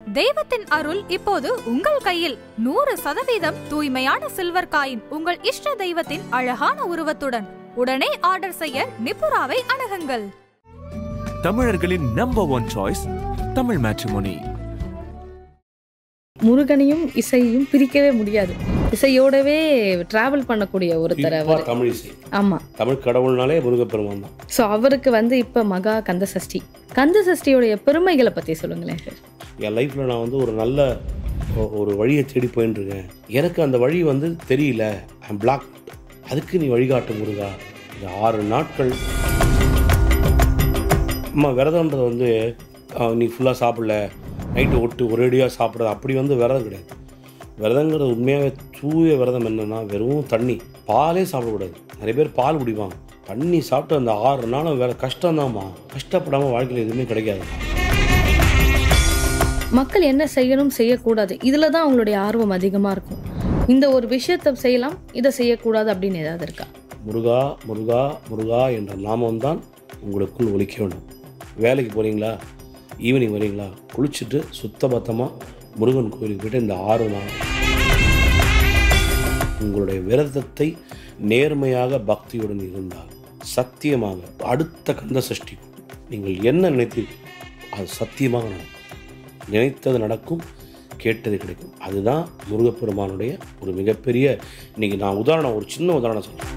தெய்வத்தின் அருள் இப்போது உங்கள் கையில். 100% தூய்மையான சில்வர் காயின் உங்கள் இஷ்ட தெய்வத்தின் அழகான உருவத்துடன் உடனே ஆர்டர் செய்ய நிபுராவை அணுகுங்கள். தமிழர்களின் நம்பர் 1 சாய்ஸ் தமிழ் மேட்ரிமோனி. முருகனையும் இசையும் பிரிக்கவே முடியாது. இசையோடவே டிராவல் பண்ணக்கூடிய ஒருத்தர் அவர். தமிழ் இசை. ஆமா, தமிழ் கடவுள்னாலே முருகப்பெருமான் தான். ஸோ அவருக்கு இப்ப மகா கந்தசஷ்டி. கந்தசஷ்டியோடைய பெருமைகளை பத்தி சொல்லுங்களேன் சார். என் லைஃப்பில் நான் ஒரு நல்ல ஒரு வழியை தேடி போயின்னு இருக்கேன். எனக்கு அந்த வழி தெரியல, ஐம் பிளாக். அதுக்கு நீ வழிகாட்டு முருகா. இந்த 6 நாட்கள் அம்மா விரதம்ன்றது நீ ஃபுல்லாக சாப்பிடல, நைட்டு ஒட்டு ஒரேடியாக சாப்பிட்றது அப்படி விரதம் கிடையாது. விரதங்கிறது உண்மையாகவே தூய விரதம் என்னென்னா வெறும் தண்ணி, பாலே சாப்பிடக்கூடாது. நிறைய பேர் பால் குடிப்பாங்க. தண்ணி சாப்பிட்டு அந்த 6 நாளும் வேறு கஷ்டம்தாம்மா. கஷ்டப்படாமல் வாழ்க்கையில் எதுவுமே கிடைக்காது. மக்கள் என்ன செய்யணும் செய்யக்கூடாது இதில் தான் அவங்களுடைய ஆர்வம் அதிகமாக இருக்கும். இந்த ஒரு விஷயத்தை செய்யலாம், இதை செய்யக்கூடாது அப்படின்னு ஏதாவது இருக்கா? முருகா முருகா முருகா என்ற நாமம்தான் உங்களுக்குள் ஒலிக்க வேண்டும். வேலைக்கு போகிறீங்களா, ஈவினிங் வரீங்களா, குளிச்சுட்டு சுத்தபத்தமாக முருகன் கோயிலுக்கு போய்ட்டு இந்த 6 நாள் உங்களுடைய விரதத்தை நேர்மையாக பக்தியுடன் இருந்தால் சத்தியமாக அடுத்த கந்த சஷ்டி நீங்கள் என்ன நினைத்தீர்கள் அது சத்தியமாக நடக்கும். நினைத்தது நடக்கும், கேட்டது கிடைக்கும். அதுதான் முருகப்பெருமானுடைய ஒரு மிகப்பெரிய இன்னைக்கு நான் ஒரு சின்ன உதாரணம் சொல்கிறேன்.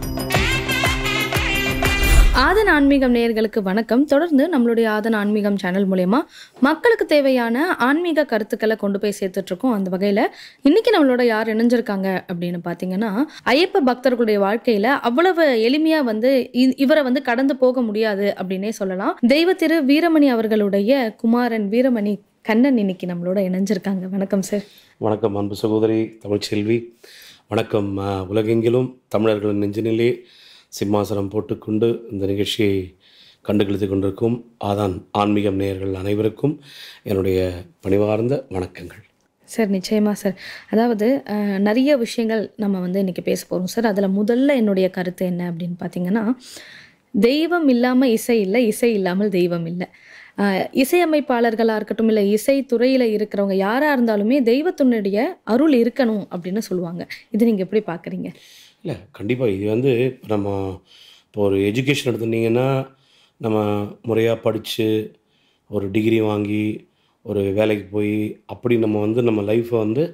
ஆதன் ஆன்மீகம் நேயர்களுக்கு வணக்கம். தொடர்ந்து நம்மளுடைய ஆதன் ஆன்மீகம் சேனல் மூலயமா மக்களுக்கு தேவையான ஆன்மீக கருத்துக்களை கொண்டு போய் சேர்த்துட்டு இருக்கோம். அந்த வகையில் இன்னைக்கு நம்மளோட யார் இணைஞ்சிருக்காங்க அப்படின்னு பார்த்தீங்கன்னா, ஐயப்ப பக்தர்களுடைய வாழ்க்கையில அவ்வளவு எளிமையா இவரை கடந்து போக முடியாது அப்படின்னே சொல்லலாம். தெய்வ திரு வீரமணி அவர்களுடைய குமாரன் வீரமணி கண்ணன் இன்னைக்கு நம்மளோட இணைஞ்சிருக்காங்க. வணக்கம் சார். வணக்கம் அன்பு சகோதரி தமிழ்ச்செல்வி. வணக்கம். உலகெங்கிலும் தமிழர்களின் நெஞ்சினிலே சிம்மாசனம் போட்டுக்கொண்டு இந்த நிகழ்ச்சியை கண்டுகளித்து கொண்டிருக்கும் ஆதான் ஆன்மீகம் நேயர்கள் அனைவருக்கும் என்னுடைய பணிவார்ந்த வணக்கங்கள். சார் நிச்சயமாக சார். அதாவது நிறைய விஷயங்கள் நம்ம இன்றைக்கி பேச போகிறோம் சார். அதில் முதல்ல என்னுடைய கருத்து என்ன அப்படின்னு பார்த்தீங்கன்னா, தெய்வம் இல்லாமல் இசை இல்லை, இசை இல்லாமல் தெய்வம் இல்லை. இசையமைப்பாளர்களாக இருக்கட்டும், இல்லை இசை துறையில் இருக்கிறவங்க யாராக இருந்தாலுமே தெய்வத்தினுடைய அருள் இருக்கணும் அப்படின்னு சொல்லுவாங்க. இது நீங்கள் எப்படி பார்க்குறீங்க? இல்லை, கண்டிப்பாக இது நம்ம இப்போ ஒரு எஜுகேஷன் எடுத்துட்டிங்கன்னா, நம்ம முறையாக படித்து ஒரு டிகிரி வாங்கி ஒரு வேலைக்கு போய் அப்படி நம்ம லைஃப்பை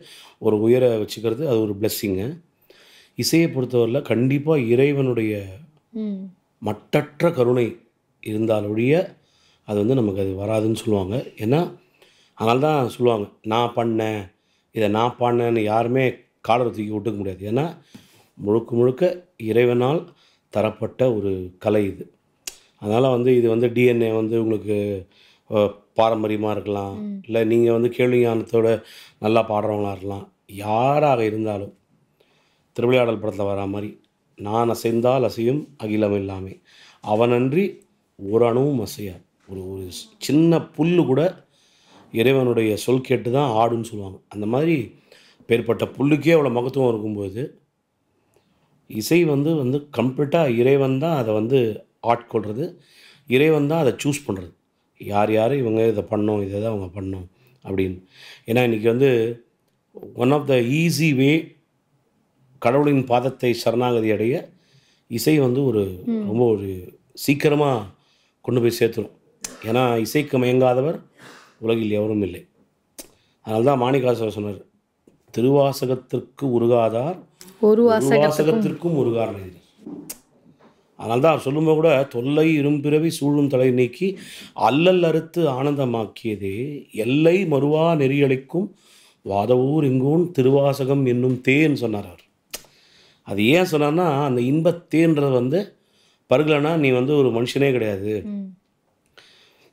ஒரு உயர வச்சுக்கிறது அது ஒரு பிளெஸ்ஸிங்கு. இசையை பொறுத்தவரையில் கண்டிப்பாக இறைவனுடைய மட்டற்ற கருணை இருந்தாலொழிய அது நமக்கு அது வராதுன்னு சொல்லுவாங்க. ஏன்னா அதனால தான் சொல்லுவாங்க, நான் பண்ணேன் இதை நான் பண்ணேன்னு யாருமே காலரை தூக்கி விட்டுக்க முடியாது. ஏன்னா முழுக்க முழுக்க இறைவனால் தரப்பட்ட ஒரு கலை இது. அதனால் இது டிஎன்ஏ உங்களுக்கு பாரம்பரியமாக இருக்கலாம், இல்லை நீங்கள் கேள்வி ஞானத்தோட நல்லா பாடுறவங்களாக இருக்கலாம். யாராக இருந்தாலும் திருவிளையாடல் படத்தில் வரா மாதிரி, நான் அசைந்தால் அசையும் அகிலம் எல்லாமே, அவனன்றி ஒரு அணுவும் அசையாது. ஒரு சின்ன புல் கூட இறைவனுடைய சொல் கேட்டு தான் ஆடுன்னு சொல்லுவாங்க. அந்த மாதிரி பேர்பட்ட புல்லுக்கே அவ்வளோ மகத்துவம் இருக்கும்போது இசை கம்ப்ளீட்டாக இறைவன் தான் அதை ஆட்கொள்கிறது, இறைவன் தான் அதை சூஸ் பண்ணுறது. யார் இவங்க இதை பண்ணோம், இதை தான் அவங்க பண்ணோம் அப்படின்னு. ஏன்னா இன்றைக்கி one of the easy way கடவுளின் பாதத்தை சரணாகதி அடைய இசை ரொம்ப ஒரு சீக்கிரமாக கொண்டு போய் சேர்த்துடும். ஏன்னா இசைக்கு மயங்காதவர் உலகில் எவரும் இல்லை. அதனால தான் மாணிக்காசர் சொன்னார், திருவாசகத்திற்கு உருகாதார் ஒரு வாசகத்திற்கும் உருகார். அதனால தான் அவர் சொல்லும்போது கூட, தொல்லை இரும்பிறவி சூழும் தலை நீக்கி அல்லல் அறுத்து ஆனந்தமாக்கியதே எல்லை மறுவா நெறியளிக்கும் வாதவூர் எங்கூன் திருவாசகம் என்னும் தேன்னு சொன்னார் அவர். அது ஏன் சொன்னார்னா, அந்த இன்பத்தேன்றது பருகலைன்னா நீ ஒரு மனுஷனே கிடையாது.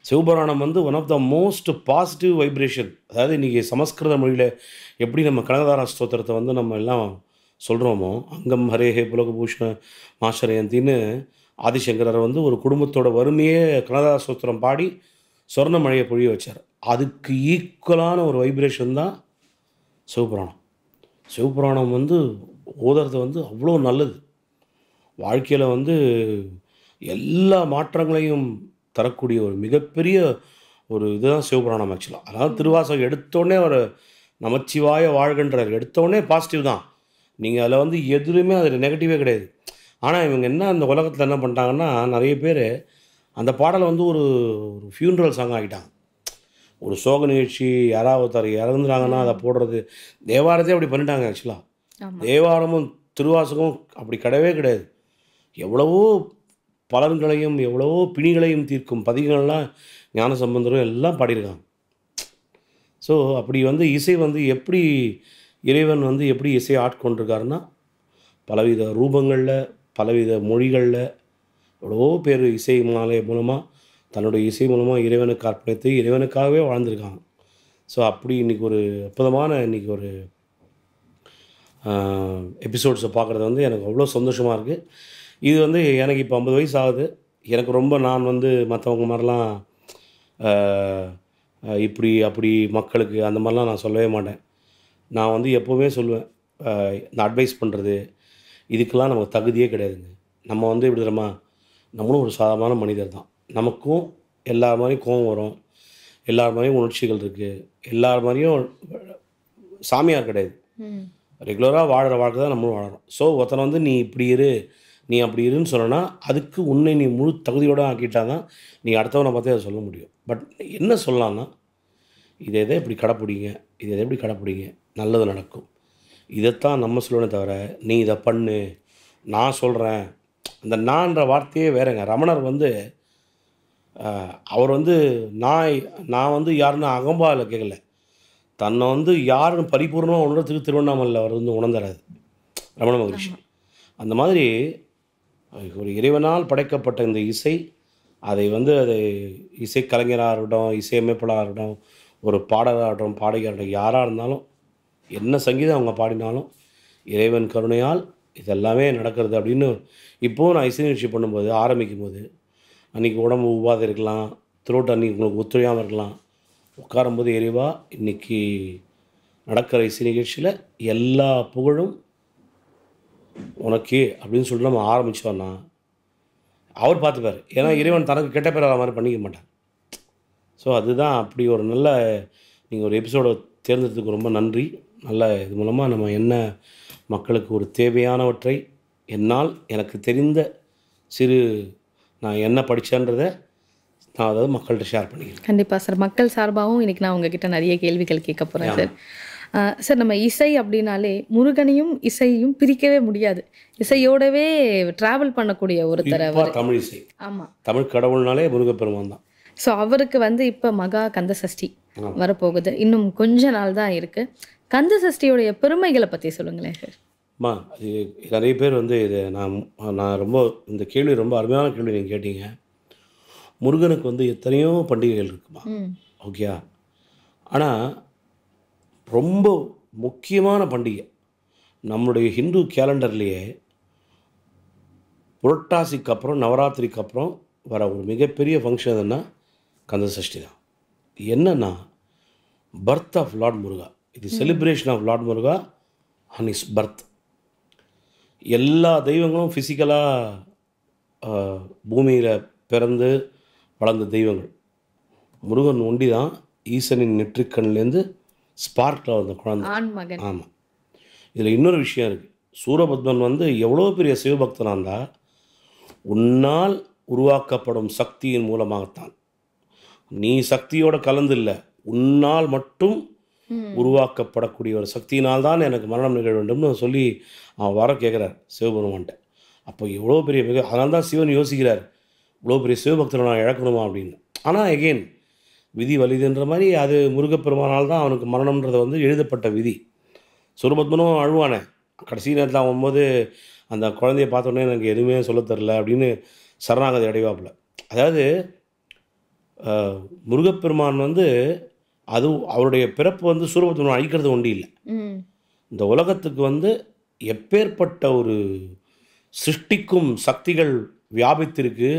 Sivapuranam one of the most positive vibration. அதாவது இன்றைக்கி சமஸ்கிருத மொழியில் எப்படி நம்ம கனகதாரா ஸ்தோத்திரத்தை நம்ம எல்லாம் சொல்கிறோமோ, அங்கம் ஹரேஹே புலகபூஷண மாஷரயந்தின்னு ஆதிசங்கரர் ஒரு குடும்பத்தோட வறுமையே கனகதாரா ஸ்தோத்திரம் பாடி சொர்ண மழையை பொழிய வச்சார். அதுக்கு ஈக்குவலான ஒரு வைப்ரேஷன் தான் சிவபுராணம். சிவபுராணம் ஓதுறது அவ்வளோ நல்லது. வாழ்க்கையில் எல்லா மாற்றங்களையும் தரக்கூடிய ஒரு மிகப்பெரிய ஒரு இதுதான் சிவபுராணம் ஆக்சுவலாக. அதாவது திருவாசகம் எடுத்தோடனே ஒரு நமச்சிவாய வாழ்கின்றார், எடுத்தோடனே பாசிட்டிவ் தான். நீங்கள் அதில் வந்து எதுலையுமே அதில் நெகட்டிவே கிடையாது. ஆனால் இவங்க என்ன அந்த உலகத்தில் என்ன பண்ணிட்டாங்கன்னா, நிறைய பேர் அந்த பாடலை வந்து ஒரு ஒரு ஃபியூனரல் சாங் ஆகிட்டாங்க. ஒரு சோக நிகழ்ச்சி, யாராவது ஒருத்தர் இறந்துறாங்கன்னா அதை போடுறது. தேவாரத்தையே அப்படி பண்ணிட்டாங்க ஆக்சுவலாக. தேவாரமும் திருவாசகமும் அப்படி கிடையவே கிடையாது. எவ்வளவோ பலன்களையும் எவ்வளவோ பிணிகளையும் தீர்க்கும் பதிகங்கள்லாம் ஞானசம்பந்தரும் எல்லாம் பாடியிருக்காங்க. ஸோ அப்படி வந்து இசை வந்து எப்படி இறைவன் வந்து எப்படி இசையை ஆட்கொண்டிருக்காருன்னா, பலவித ரூபங்களில் பலவித மொழிகளில் எவ்வளவோ பேர் இசை மாலை மூலமாக தன்னுடைய இசை மூலமாக இறைவனுக்கு அர்ப்பணித்து இறைவனுக்காகவே வாழ்ந்திருக்காங்க. ஸோ அப்படி இன்றைக்கி ஒரு அற்புதமான இன்றைக்கி ஒரு எபிசோட்ஸை பார்க்குறது வந்து எனக்கு அவ்வளோ சந்தோஷமாக இருக்குது. இது வந்து எனக்கு இப்போ 50 வயசு ஆகுது. எனக்கு ரொம்ப நான் வந்து மற்றவங்க மாதிரிலாம் இப்படி அப்படி மக்களுக்கு அந்த மாதிரிலாம் நான் சொல்லவே மாட்டேன். நான் வந்து எப்போவுமே சொல்லுவேன், இந்த அட்வைஸ் பண்ணுறது இதுக்கெல்லாம் நமக்கு தகுதியே கிடையாதுங்க. நம்ம வந்து இப்படி தெரியுமா, நம்மளும் ஒரு சாதாரண மனிதர் தான். நமக்கும் எல்லார் மாதிரியும் கோபம் வரும், எல்லார் மாதிரியும் உணர்ச்சிகள் இருக்குது, எல்லார் மாதிரியும் சாமியார் கிடையாது. ரெகுலராக வாழ்கிற வாழ்க்கை தான் நம்மளும் வாழறோம். ஸோ ஒருத்தனை வந்து நீ இப்படி இரு நீ அப்படி இருன்னு சொன்னா அதுக்கு உன்னை நீ முழு தகுதியோடு ஆக்கிட்டா தான் நீ அடுத்தவனை பார்த்தே அதை சொல்ல முடியும். பட் என்ன சொல்லலான்னா, இதை எதை இப்படி கடைப்பிடிங்க, இதை எதை எப்படி கடைப்பிடிங்க, நல்லது நடக்கும், இதைத்தான் நம்ம சொல்லணுமே தவிர நீ இதை பண்ணு நான் சொல்கிறேன். அந்த நான்ற வார்த்தையே வேறங்க. ரமணர் வந்து அவர் வந்து நான் வந்து யாருன்னு அகம்பாவில் கேட்கல, தன்னை வந்து யாருன்னு பரிபூர்ணமாக உணர்றதுக்கு திருவண்ணாமலையில் அவர் வந்து உணர்ந்துறாரு ரமண மகரிஷி. அந்த மாதிரி ஒரு இறைவனால் படைக்கப்பட்ட இந்த இசை, அதை வந்து அது இசை கலைஞராக இருக்கட்டும், இசையமைப்பாளராக இருக்கட்டும், ஒரு பாடகராக இருக்கட்டும், பாடகராகட்டும், யாராக இருந்தாலும் என்ன சங்கீதம் அவங்க பாடினாலும் இறைவன் கருணையால் இதெல்லாமே நடக்கிறது அப்படின்னு. இப்போது நான் இசை நிகழ்ச்சி பண்ணும்போது ஆரம்பிக்கும் போது அன்றைக்கி உடம்பு உபாதை இருக்கலாம், த்ரோட் அன்றைக்கி உங்களுக்கு ஒத்துழையாமல் இருக்கலாம், உட்காரும்போது இறைவா இன்றைக்கி நடக்கிற இசை நிகழ்ச்சியில் எல்லா புகழும் உனக்கே அப்படின்னு சொல்லிட்டு நம்ம ஆரம்பித்தோன்னா அவர் பார்த்துப்பார். ஏன்னா இறைவன் தனக்கு கெட்ட பேர் வர மாதிரி பண்ணிக்க மாட்டார். ஸோ அதுதான் அப்படி ஒரு நல்ல நீங்கள் ஒரு எபிசோடை தேர்ந்தெடுத்துக்கு ரொம்ப நன்றி. நல்ல இது மூலமாக நம்ம என்ன மக்களுக்கு ஒரு தேவையானவற்றை என்னால் எனக்கு தெரிந்த சிறு நான் என்ன படித்தேன்றதை நான் அதாவது மக்கள்கிட்ட ஷேர் பண்ணிக்கிறேன். கண்டிப்பாக சார். மக்கள் சார்பாகவும் இன்றைக்கி நான் உங்ககிட்ட நிறைய கேள்விகள் கேட்க போகிறேன் சார். சார், நம்ம இசை அப்படின்னாலே முருகனையும் இசையும் பிரிக்கவே முடியாது. இசையோடவே ட்ராவல் பண்ணக்கூடிய ஒருத்தர் அவர். தமிழ் இசை, ஆமாம், தமிழ் கடவுள்னாலே முருகப்பெருமான் தான். ஸோ அவருக்கு வந்து இப்போ மகா கந்த சஷ்டி வரப்போகுது. இன்னும் கொஞ்ச நாள் தான் இருக்குது. கந்த சஷ்டியோடைய பெருமைகளை பற்றி சொல்லுங்களேன் சார். அது நிறைய பேர் வந்து இது நான் ரொம்ப இந்த கேள்வி ரொம்ப அருமையான கேள்வி நீங்கள் கேட்டீங்க. முருகனுக்கு வந்து எத்தனையோ பண்டிகைகள் இருக்குமா, ஓகே. ஆனால் ரொம்ப முக்கியமான பண்டிகை நம்மளுடைய ஹிந்து கேலண்டர்லேயே புரட்டாசிக்கு அப்புறம் நவராத்திரிக்கு அப்புறம் வர ஒரு மிகப்பெரிய ஃபங்க்ஷன் எதுன்னா கந்த சஷ்டி தான். என்னன்னா பர்த் ஆஃப் லார்ட் முருகா. இது celebration of lord Muruga on his birth. எல்லா தெய்வங்களும் ஃபிசிக்கலாக பூமியில் பிறந்து வளர்ந்த தெய்வங்கள். முருகன் ஒண்டி தான் ஈசனின் நெற்றிக்கண்லேருந்து ஸ்பார்க்கில் வந்த குழந்தை. ஆமாம். இதில் இன்னொரு விஷயம் இருக்குது. சூரபத்மன் வந்து எவ்வளோ பெரிய சிவபக்தனாக இருந்தால் உன்னால் உருவாக்கப்படும் சக்தியின் மூலமாகத்தான். நீ சக்தியோட கலந்து இல்லை, உன்னால் மட்டும் உருவாக்கப்படக்கூடிய ஒரு சக்தியினால்தான் எனக்கு மரணம் நிகழ வேண்டும்னு சொல்லி அவன் வர கேட்குறார் சிவபெருமான்ட்ட. அப்போ எவ்வளோ பெரிய அதனால தான் சிவன் யோசிக்கிறார், இவ்வளோ பெரிய சிவபக்தரை நான் இழக்கணுமா அப்படின்னு. ஆனால் எகெயின் விதி வலிதுன்ற மாதிரி அது முருகப்பெருமானால் தான் அவனுக்கு மரணம்ன்றது வந்து எழுதப்பட்ட விதி. சூரபத்மனும் அழுவானே கடைசி நேரத்தில் ஆகும்போது அந்த குழந்தைய பார்த்தோன்னே எனக்கு எதுவுமே சொல்ல தரல அப்படின்னு சரணாகதி அடைவாப்பில். அதாவது முருகப்பெருமான் வந்து அது அவருடைய பிறப்பு வந்து சூரபத்மன் அழிக்கிறது ஒன்றும் இல்லை. இந்த உலகத்துக்கு வந்து எப்பேற்பட்ட ஒரு சிருஷ்டிக்கும் சக்திகள் வியாபித்திருக்கு,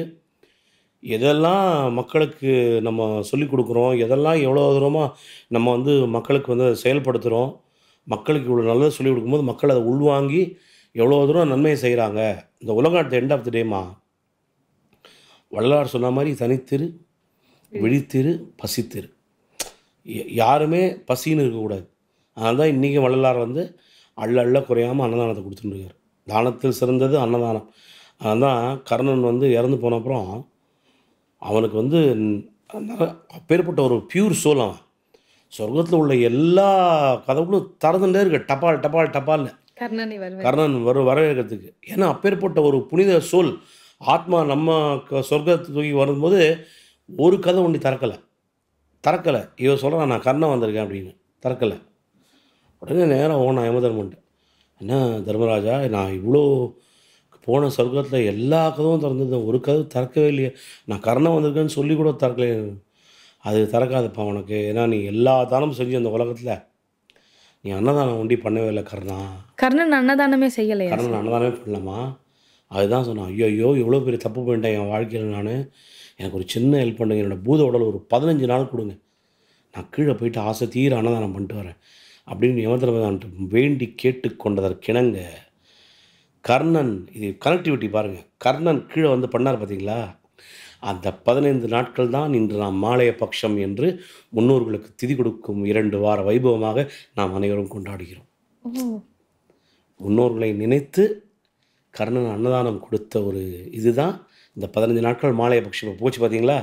எதெல்லாம் மக்களுக்கு நம்ம சொல்லிக் கொடுக்குறோம், எதெல்லாம் எவ்வளோ தூரமாக நம்ம வந்து மக்களுக்கு வந்து அதை செயல்படுத்துகிறோம், மக்களுக்கு இவ்வளோ நல்லது சொல்லிக் கொடுக்கும்போது மக்கள் அதை உள்வாங்கி எவ்வளோ தூரம் நன்மையை செய்கிறாங்க. இந்த உலகம் at the end of the டேமா வள்ளலார் சொன்ன மாதிரி தனித்திரு விழித்திரு பசித்திரு. யாருமே பசின்னு இருக்கக்கூடாது. அதனால தான் இன்றைக்கி வள்ளலார் வந்து அள்ள அள்ள குறையாமல் அன்னதானத்தை கொடுத்துட்டுருக்கார். தானத்தில் சிறந்தது அன்னதானம். அதனால தான் கர்ணன் வந்து இறந்து போன அப்புறம் அவனுக்கு வந்து அப்பேற்பட்ட ஒரு பியூர் சோல். அவன் சொர்க்கத்தில் உள்ள எல்லா கதவுகளும் திறந்துட்டே இருக்கு, டபால் டபால் டபால்னு கர்ணன் வரவேற்கிறதுக்கு. ஏன்னா அப்பேற்பட்ட ஒரு புனித சோல் ஆத்மா நம்ம சொர்க்கத்தை தூக்கி வரும்போது ஒரு கதை ஒன்று திறக்கலை. இவன் சொல்கிறான் நான் கர்ணன் வந்திருக்கேன் அப்படின்னு. திறக்கலை. உடனே நேரம் நான் யமதர்மன்ட்டு, என்ன தர்மராஜா, நான் இவ்வளோ போன சொர்க்கத்தில் எல்லா கதவும் திறந்தது, ஒரு கதவு திறக்கவே இல்லையே, நான் கர்ணன் வந்திருக்கேன்னு சொல்லி கூட திறக்கலையே. அது திறக்காதுப்பா உனக்கு, ஏன்னா நீ எல்லா தானமும் செஞ்சு அந்த உலகத்தில் நீ அன்னதானம் ஒண்டி பண்ணவே இல்லை கர்ணன் அன்னதானமே செய்யலை. கர்ணன் அன்னதானமே பண்ணலாமா? அதுதான் சொன்னான். ஐயோ இவ்வளோ பெரிய தப்பு பண்ணிட்டேன் என் வாழ்க்கையில். எனக்கு ஒரு சின்ன ஹெல்ப் பண்ணுங்க, என்னோடய பூத உடல் ஒரு 15 நாள் கொடுங்க, நான் கீழே போயிட்டு ஆசை தீர அன்னதானம் பண்ணிட்டு வரேன் அப்படின்னு யமதர்மராஜன்ட்டு வேண்டி கேட்டுக்கொண்டதற்கிணங்க கர்ணன், இது கனெக்டிவிட்டி பாருங்கள், கர்ணன் கீழே வந்து பண்ணார் பார்த்தீங்களா, அந்த 15 நாட்கள் தான் இன்று நாம் மாலைய பட்சம் என்று முன்னோர்களுக்கு திதி கொடுக்கும் 2 வார வைபவமாக நாம் அனைவரும் கொண்டாடுகிறோம். முன்னோர்களை நினைத்து கர்ணன் அன்னதானம் கொடுத்த ஒரு இதுதான் இந்த 15 நாட்கள் மாலைய பட்சம் போச்சு பார்த்தீங்களா.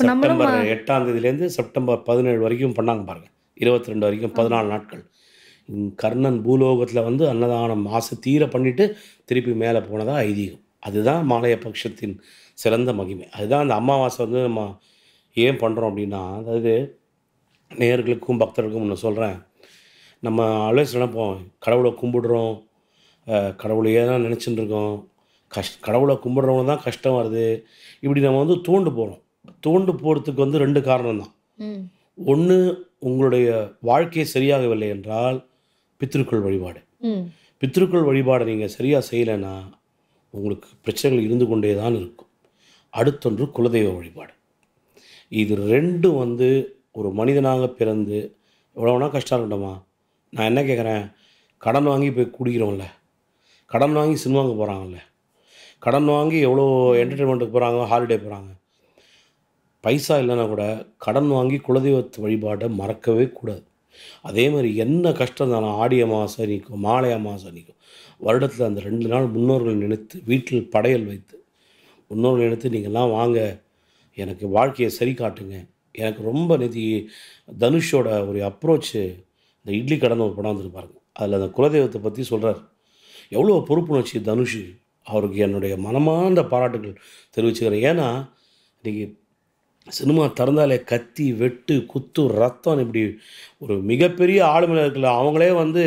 செப்டம்பர் 8ஆம் தேதியிலேருந்து செப்டம்பர் 17 வரைக்கும் பண்ணாங்க பாருங்கள், 22 வரைக்கும் 14 நாட்கள். கர்ணன் பூலோகத்தில் வந்து அன்னதானம் ஆசை தீர பண்ணிவிட்டு திருப்பி மேலே போனதாக ஐதீகம். அதுதான் மாலைய பட்சத்தின் சிறந்த மகிமை. அதுதான் அந்த அமாவாசை வந்து நம்ம ஏன் பண்ணுறோம் அப்படின்னா, அதாவது நேயர்களுக்கும் பக்தர்களுக்கும் ஒன்று சொல்கிறேன், நம்ம ஆல்வேஸ் நினைப்போம் கடவுளை கும்பிடுறோம், கடவுளையே தான் நினச்சிட்டு இருக்கோம், கடவுளை கும்பிட்றவங்க தான் கஷ்டம் வருது, இப்படி நம்ம வந்து தூண்டு போகிறதுக்கு வந்து 2 காரணம் தான். ஒன்று, உங்களுடைய வாழ்க்கை சரியாகவில்லை என்றால் பித்ருக்கள் வழிபாடு. பித்ருக்கள் வழிபாடை நீங்கள் சரியாக செய்யலைன்னா உங்களுக்கு பிரச்சனைகள் இருந்து கொண்டே தான் இருக்கும். அடுத்தொன்று குலதெய்வ வழிபாடு. இது 2 வந்து ஒரு மனிதனாக பிறந்து எவ்வளோனா கஷ்டம் இருக்கட்டுமா. நான் என்ன கேட்குறேன், கடன் வாங்கி போய் குடிக்கிறோம்ல, கடன் வாங்கி சினிமாவுக்கு போகிறாங்கல்ல, கடன் வாங்கி எவ்வளோ என்டர்டெயின்மெண்ட்டுக்கு போகிறாங்க, ஹாலிடே போகிறாங்க, பைசா இல்லைன்னா கூட கடன் வாங்கி குலதெய்வத்து வழிபாடை மறக்கவே கூடாது. அதே மாதிரி என்ன கஷ்டம் இருந்தாலும் ஆடி அமாவாசை நிற்கும், மாலை அமாவாசை நிற்கும், வருடத்தில் அந்த 2 நாள் முன்னோர்கள் நினைத்து வீட்டில் படையல் வைத்து முன்னோர்கள் நினைத்து நீங்கள்லாம் வாங்க எனக்கு வாழ்க்கையை சரி காட்டுங்க. எனக்கு ரொம்ப நிதி தனுஷோட ஒரு அப்ரோச்சு, இந்த இட்லி கடன் ஒரு படம் வந்துருப்பாருங்க, அதில் அந்த குலதெய்வத்தை பற்றி சொல்கிறார். எவ்வளோ பொறுப்புணர்ச்சி தனுஷ், அவருக்கு என்னுடைய மனமார்ந்த பாராட்டுகள் தெரிவிச்சுக்கிறேன். ஏன்னா இன்றைக்கி சினிமா திறந்தாலே கத்தி வெட்டு குத்து ரத்தம் இப்படி ஒரு மிகப்பெரிய ஆளுமையாக இருக்குல்ல, அவங்களே வந்து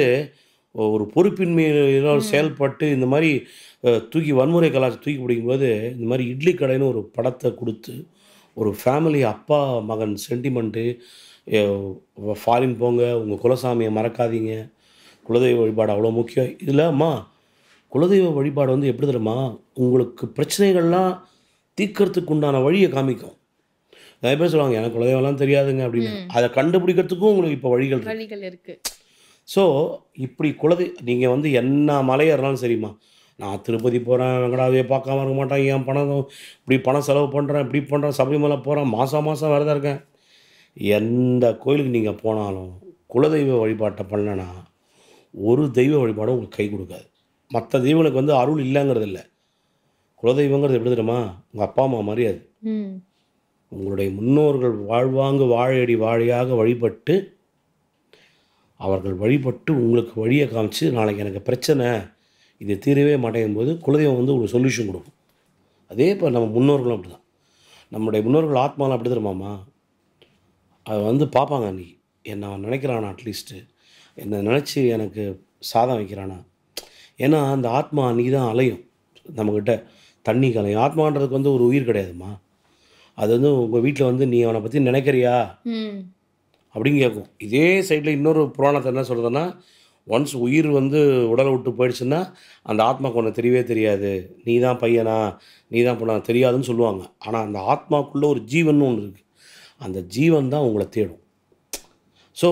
ஒரு பொறுப்பின்மையினால் செயல்பட்டு இந்த மாதிரி தூக்கி வன்முறை கலாச்சாரம் தூக்கி பிடிக்கும்போது இந்த மாதிரி இட்லி கடைன்னு ஒரு படத்தை கொடுத்து ஒரு ஃபேமிலி அப்பா மகன் சென்டிமெண்ட்டு, ஃபாரின் போங்க, உங்கள் குலசாமியை மறக்காதீங்க, குலதெய்வ வழிபாடு அவ்வளோ முக்கியம். இதில் குலதெய்வ வழிபாடு வந்து எப்படி தெரியுமா, உங்களுக்கு பிரச்சனைகள்லாம் தீர்க்கறதுக்கு உண்டான வழியை காமிக்கும். நிறைய பேர் சொல்லுவாங்க எனக்கு குலதெய்வம்லாம் தெரியாதுங்க அப்படின்னு. அதை கண்டுபிடிக்கிறதுக்கும் உங்களுக்கு இப்போ வழிகள் இருக்குது. ஸோ இப்படி நீங்கள் வந்து என்ன மலையேறினாலும் சரிம்மா, நான் திருப்பதி போகிறேன், வெங்கடாதையை பார்க்காம இருக்க மாட்டேன், என் பணம் செலவு பண்ணுறேன், இப்படி பண்ணுறேன், சபரிமலை போகிறேன், மாதம் விரதம் இருக்கேன், எந்த கோயிலுக்கு நீங்கள் போனாலும் குலதெய்வ வழிபாட்டை பண்ணலன்னா ஒரு தெய்வ வழிபாடும் உங்களுக்கு கை கொடுக்காது. மற்ற தெய்வங்களுக்கு வந்து அருள் இல்லைங்கிறது இல்லை, குலதெய்வங்கிறது எப்படி தெரியுமா, உங்கள் அப்பா அம்மா மாதிரி. அது உங்களுடைய முன்னோர்கள் வாழ்வாங்கு வாழையடி வாழையாக வழிபட்டு அவர்கள் வழிபட்டு உங்களுக்கு வழியை காமிச்சு நாளைக்கு எனக்கு பிரச்சனை இது தீரவே மாட்டேங்கும் போது குலதெய்வம் வந்து உங்களுக்கு சொல்யூஷன் கொடுக்கும். அதே இப்போ நம்ம முன்னோர்களும் அப்படி தான். நம்முடைய முன்னோர்கள் ஆத்மாலாம் அப்படி தருமாம்மா, அதை வந்து பார்ப்பாங்க, அன்றைக்கி என்னை அவன் நினைக்கிறானா, அட்லீஸ்ட்டு என்னை நினச்சி எனக்கு சாதம் வைக்கிறானா. ஏன்னா அந்த ஆத்மா அன்றைக்கி தான் அலையும் நம்மக்கிட்ட, தண்ணி கலையும். ஆத்மான்றதுக்கு வந்து ஒரு உயிர் கிடையாதுமா, அது வந்து உங்கள் வீட்டில் வந்து நீ அவனை பற்றி நினைக்கிறியா அப்படின்னு கேட்கும். இதே சைடில் இன்னொரு புராணத்தை என்ன சொல்கிறதுன்னா, ஒன்ஸ் உயிர் வந்து உடலை விட்டு போயிடுச்சுன்னா அந்த ஆத்மாவுக்கு ஒன்று தெரியவே தெரியாது, நீ தான் பையனா நீ தான் பொண்ணா தெரியாதுன்னு சொல்லுவாங்க. ஆனால் அந்த ஆத்மாவுக்குள்ளே ஒரு ஜீவன் ஒன்று இருக்குது, அந்த ஜீவன் தான் உங்களை தேடும். ஸோ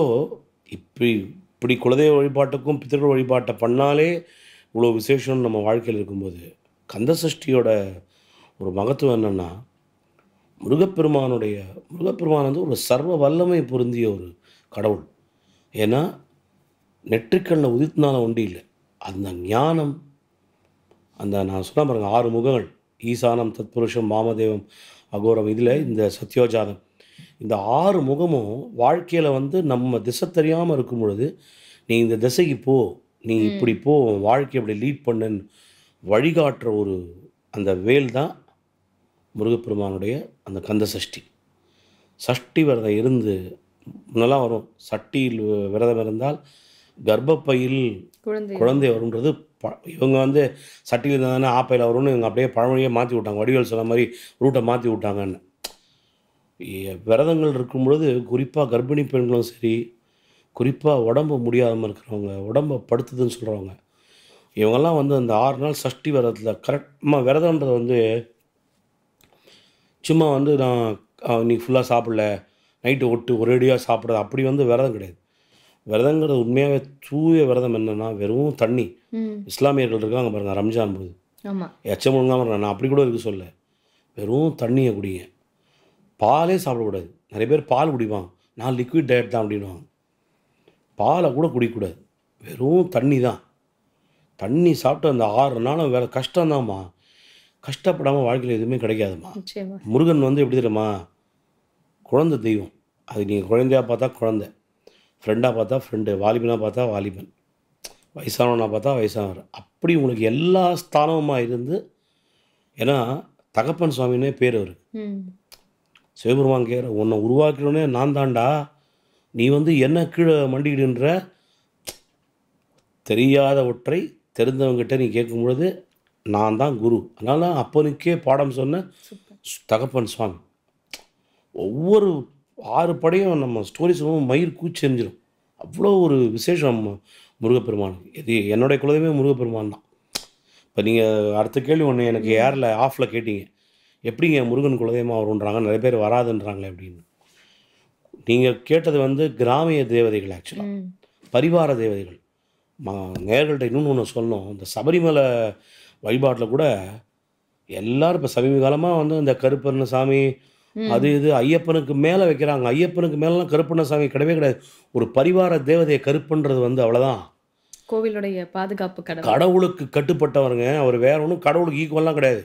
இப்படி குலதெய்வ வழிபாட்டுக்கும் பித்திருக்கள் வழிபாட்டை பண்ணாலே இவ்வளோ விசேஷம்னு நம்ம வாழ்க்கையில் இருக்கும்போது, கந்த சஷ்டியோட ஒரு மகத்துவம் என்னென்னா, முருகப்பெருமான் வந்து ஒரு சர்வ வல்லமை பொருந்திய ஒரு கடவுள். ஏன்னா நெற்றிக்கண்ணில் உதித்தினால ஒண்டி இல்லை, அந்த ஞானம், அந்த நான் சொன்ன பாருங்க 6 முகங்கள், ஈசானம், தத்புருஷம், வாமதேவம், அகோரம், இதில் இந்த சத்யோஜாதம், இந்த 6 முகமும் வாழ்க்கையில் வந்து நம்ம திசை தெரியாமல் இருக்கும் பொழுது நீ இந்த திசைக்கு போ, நீ இப்படி போ, உன் வாழ்க்கையை இப்படி லீட் பண்ணுன்னு வழிகாட்டுற ஒரு அந்த வேல் தான் முருகப்பெருமானுடைய அந்த கந்த சஷ்டி. சஷ்டி விரதம் இருந்து முன்னெல்லாம் வரும், சட்டியில் விரதம் இருந்தால் கர்ப்பப்பையில் குழந்தை வரும்ன்றது இவங்க வந்து சட்டியில் இருந்தால் தானே ஆப்பையில் வரும்னு இவங்க அப்படியே பழமொழியாக மாற்றி விட்டாங்க. வடிவேல் சொன்ன மாதிரி ரூட்டை மாற்றி விட்டாங்கன்னு. விரதங்கள் இருக்கும் பொழுது குறிப்பாக கர்ப்பிணி பெண்களும் சரி, குறிப்பாக உடம்பு முடியாமல் இருக்கிறவங்க, உடம்பை படுத்துதுன்னு சொல்கிறவங்க, இவங்கெல்லாம் வந்து அந்த 6 நாள் சஷ்டி விரதத்தில் கரெக்டாக விரதன்றது வந்து சும்மா வந்து நான் இன்னைக்கு ஃபுல்லாக சாப்பிடல, நைட்டு ஒட்டு ஒரேடியாக சாப்பிட்றது அப்படி வந்து விரதம் கிடையாது. விரதங்கிறது உண்மையாகவே தூய விரதம் என்னென்னா வெறும் தண்ணி. இஸ்லாமியர்கள் இருக்காங்க பாருங்கள், ரம்ஜான் போது எச்சம் ஒழுங்காமல் இருக்காங்க, நான் அப்படி கூட இருக்க சொல்ல, வெறும் தண்ணியை குடிங்க, பாலே சாப்பிடக்கூடாது. நிறைய பேர் பால் குடிப்பாங்க, நான் லிக்விட் டயட் தான் அப்படின்வாங்க. பாலை கூட குடிக்கக்கூடாது, வெறும் தண்ணி தான். தண்ணி சாப்பிட்டு அந்த 6 நாளும் வேறு கஷ்டம்தாம்மா. கஷ்டப்படாமல் வாழ்க்கையில் எதுவுமே கிடைக்காதுமா. முருகன் வந்து எப்படி தெரியுமா, குழந்தை தெய்வம். அது நீங்கள் குழந்தையாக பார்த்தா குழந்தை, ஃப்ரெண்டாக பார்த்தா ஃப்ரெண்டு, வாலிபனாக பார்த்தா வாலிபன், வயசானவனாக பார்த்தா வயசானவர், அப்படி உங்களுக்கு எல்லா ஸ்தானமுமாக இருந்து. ஏன்னா தகப்பன் சுவாமினே பேர் அவர். சிவபெருமான் கேட்குற, உன்னை உருவாக்கினோடனே நான் தாண்டா, நீ வந்து என்ன கீழே மண்டிடுன்ற, தெரியாத ஒற்றை தெரிந்தவங்ககிட்ட நீ கேட்கும் பொழுது நான் தான் குரு. அதனால் அப்பனுக்கே பாடம் சொன்ன தகப்பன் சுவாமி. ஒவ்வொரு 6 படையும் நம்ம ஸ்டோரி சொல்லுவோம், மயிர் கூச்சி எரிஞ்சிடும். அவ்வளோ ஒரு விசேஷம் முருகப்பெருமானுக்கு. இது என்னுடைய குலதெய்வமே முருகப்பெருமான் தான். இப்போ நீங்கள் அடுத்த கேள்வி ஒன்று எனக்கு ஏரில் ஆஃபில் கேட்டீங்க, எப்படிங்க முருகன் குலதெய்வமாக வருன்றாங்க, நிறைய பேர் வராதுன்றாங்களே அப்படின்னு. நீங்கள் கேட்டது வந்து கிராமிய தேவதைகள், ஆக்சுவலாக பரிவார தேவதைகள். நேர்கள்ட்ட இன்னொன்று ஒன்று சொல்லணும், இந்த சபரிமலை வழிபாட்டில் கூட எல்லோரும் இப்போ சமீப காலமாக வந்து இந்த கருப்பண்ண சாமி அது இது ஐயப்பனுக்கு மேலே வைக்கிறாங்க. ஐயப்பனுக்கு மேலாம் கருப்பண்ண சாமி கிடையவே கிடையாது. ஒரு பரிவார தேவதையை கருப்புன்றது வந்து அவ்வளோதான், கோவிலுடைய பாதுகாப்பு கடவுளுக்கு கட்டுப்பட்டவருங்க. அவர் வேற ஒன்றும் கடவுளுக்கு ஈக்குவலாம் கிடையாது.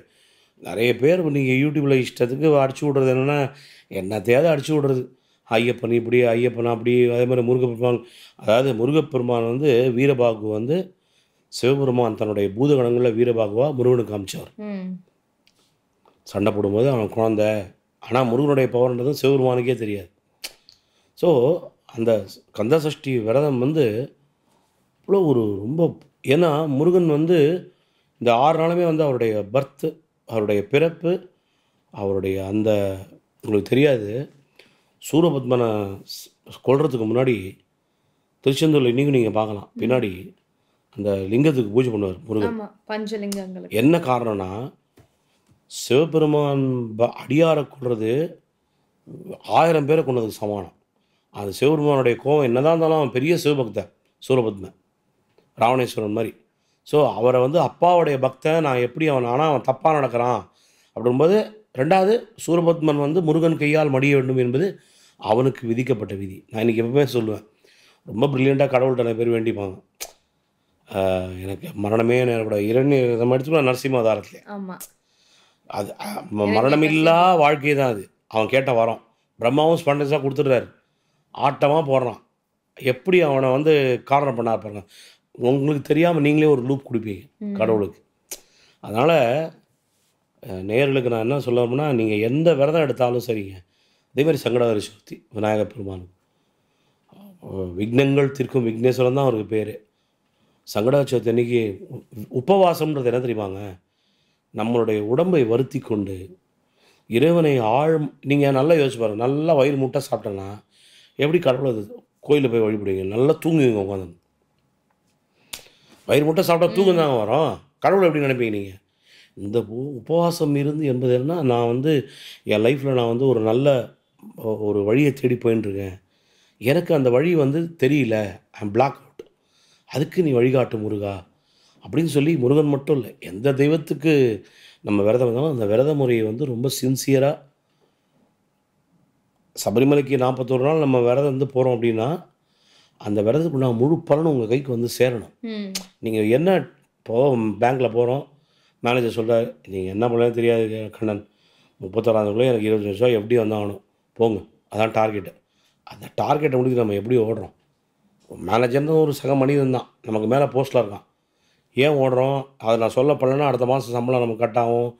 நிறைய பேர் நீங்கள் யூடியூப்பில் இஷ்டத்துக்கு அடிச்சு விட்றது என்னென்னா, என்னத்தையாவது அடிச்சு விட்றது, ஐயப்பன் இப்படி, ஐயப்பன் அப்படி, அதே மாதிரி முருகப்பெருமான். அதாவது முருகப்பெருமான் வந்து வீரபாகு வந்து சிவபெருமான் தன்னுடைய பூதகணங்களில் வீரபாகுவா முருகனுக்கு காமிச்சவர். சண்டை போடும்போது அவன் குழந்தை, ஆனால் முருகனுடைய பவர்ன்றதும் சிவபெருமானுக்கே தெரியாது. ஸோ அந்த கந்த சஷ்டி விரதம் வந்து இவ்வளோ ஒரு ரொம்ப, ஏன்னா முருகன் வந்து இந்த 6 நாளுமே வந்து அவருடைய பர்த்து, அவருடைய பிறப்பு, அவருடைய அந்த உங்களுக்கு தெரியாது, சூரபத்மனை கொல்றதுக்கு முன்னாடி திருச்செந்தூரில் இன்றைக்கும் நீங்கள் பார்க்கலாம், பின்னாடி அந்த லிங்கத்துக்கு பூஜை பண்ணுவார் முருகன். பஞ்சலிங்கங்கள். என்ன காரணம்னா, சிவபெருமான் அடியாரை கொள்வது 1000 பேரை கொண்டதுக்கு சமானம். அது சிவபெருமானுடைய கோவம் என்னதான் இருந்தாலும் அவன் பெரிய சிவபக்தன் சூரபத்மன், ராவணேஸ்வரன் மாதிரி. ஸோ அவரை வந்து அப்பாவுடைய பக்தன், நான் எப்படி அவன், ஆனால் அவன் தப்பாக நடக்கிறான் அப்படின்போது, 2வது சூரபத்மன் வந்து முருகன் கையால் மடிய வேண்டும் என்பது அவனுக்கு விதிக்கப்பட்ட விதி. நான் இன்றைக்கி எப்பவுமே சொல்லுவேன், ரொம்ப ப்ரில்லியண்ட்டாக கடவுள்கிட்ட நிறைய பேர் வேண்டிப்பாங்க, எனக்கு மரணமே நேரக்கூட இரண்டு நம்ம எடுத்துக்கலாம் நரசிம்மதாரத்துலேயே. ஆமாம், அது மரணமில்லா வாழ்க்கை தான் அது. அவன் கேட்ட வரோம் பிரம்மாவும் ஸ்பான்டஸாக கொடுத்துட்றாரு, ஆட்டமாக போடுறான். எப்படி அவனை வந்து காரணம் பண்ண பாருங்க, உங்களுக்கு தெரியாமல் நீங்களே ஒரு லூப் கொடுப்பீங்க கடவுளுக்கு. அதனால் நேயர்களுக்கு நான் என்ன சொல்லணும்னா, நீங்கள் எந்த விரதம் எடுத்தாலும் சரிங்க, அதேமாதிரி சங்கடஹர சதுர்த்தி விநாயகர் பெருமானுக்கு விக்னங்கள் தீர்க்கும் விக்னேஸ்வரன் தான் அவருக்கு பேர். சங்கடஹர சதுர்த்தி அன்றைக்கி உபவாசம்ன்றது என்ன தெரியுமாங்க, நம்மளுடைய உடம்பை வருத்தி கொண்டு இறைவனை நீங்கள் நல்லா யோசிச்சு பாருங்கள், நல்லா வயிறு முட்டை சாப்பிட்டேன்னா எப்படி கடவுளை கோயிலில் போய் வழிபடுவீங்க, நல்லா தூங்குவீங்க உட்காந்து. வயிறு முட்டை சாப்பிட்டா தூக்கம் தாங்க வரும், கடவுளை எப்படி நினைப்பீங்க நீங்கள்? இந்த உபவாசம் இருந்து என்பது என்ன, நான் வந்து என் லைஃப்பில் நான் வந்து ஒரு நல்ல ஒரு வழியை தேடி போயின்ட்டுருக்கேன், எனக்கு அந்த வழி வந்து தெரியல, ஐம் பிளாக் அவுட், அதுக்கு நீ வழிகாட்டு முருகா அப்படின்னு சொல்லி, முருகன் மட்டும் இல்லை எந்த தெய்வத்துக்கு நம்ம விரதம் வந்தாலும் அந்த விரத முறையை வந்து ரொம்ப சின்சியராக சபரிமலைக்கு 41 நாள் நம்ம விரதம் வந்து போகிறோம் அப்படின்னா அந்த விரதத்துக்கு நான் முழு பலனும் உங்கள் கைக்கு வந்து சேரணும். நீங்கள் என்ன இப்போது பேங்க்கில் போகிறோம், மேனேஜர் சொல்கிறார் நீங்கள் என்ன பண்ணலாம் தெரியாது கண்ணன், 31ஆந்தக்குள்ளே எனக்கு 25 லட்சம் எப்படி வந்தாகணும் போங்க, அதான் டார்கெட்டு. அந்த டார்கெட்டை முடிக்க நம்ம எப்படி ஓடுறோம்? மேனேஜர்னு ஒரு சக மனிதன் தான், நமக்கு மேலே போஸ்ட்டில் இருக்கான். ஏன் ஓடுறோம்? அதை நான் சொல்ல பண்ணலன்னா அடுத்த மாதம் சம்பளம் நமக்கு கட் ஆகும்,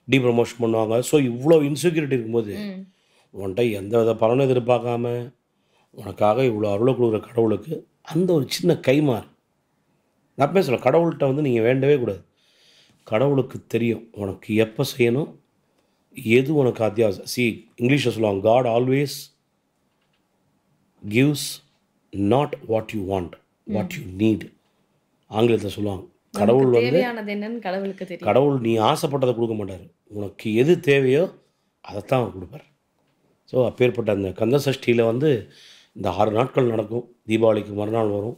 டீப்ரமோஷன் பண்ணுவாங்க. ஸோ இவ்வளோ இன்செக்யூரிட்டி இருக்கும்போது உன்கிட்ட எந்த வித பலனும் எதிர்பார்க்காம உனக்காக இவ்வளோ அருளை கொடுக்குற கடவுளுக்கு அந்த ஒரு சின்ன கைமாறு. நான் பேசுகிறேன், கடவுள்கிட்ட வந்து நீங்கள் வேண்டவே கூடாது. கடவுளுக்கு தெரியும் உனக்கு எப்போ செய்யணும், எது உனக்கு அத்தியாவசியம். இங்கிலீஷில் சொல்லுவாங்க, god always gives not what you want, what you need. ஆங்கிலத்தில் சொல்லுவாங்க, கடவுள் வந்து தேவையானது என்னன்னு கடவுளுக்கு தெரியும். கடவுள் நீ ஆசைப்பட்டதை கொடுக்க மாட்டார், உனக்கு எது தேவையோ அதைத்தான் அவர் கொடுப்பார். ஸோ அப்பேற்பட்ட அந்த கந்த சஷ்டியில் வந்து இந்த 6 நாட்கள் நடக்கும். தீபாவளிக்கு மறுநாள் வரும்.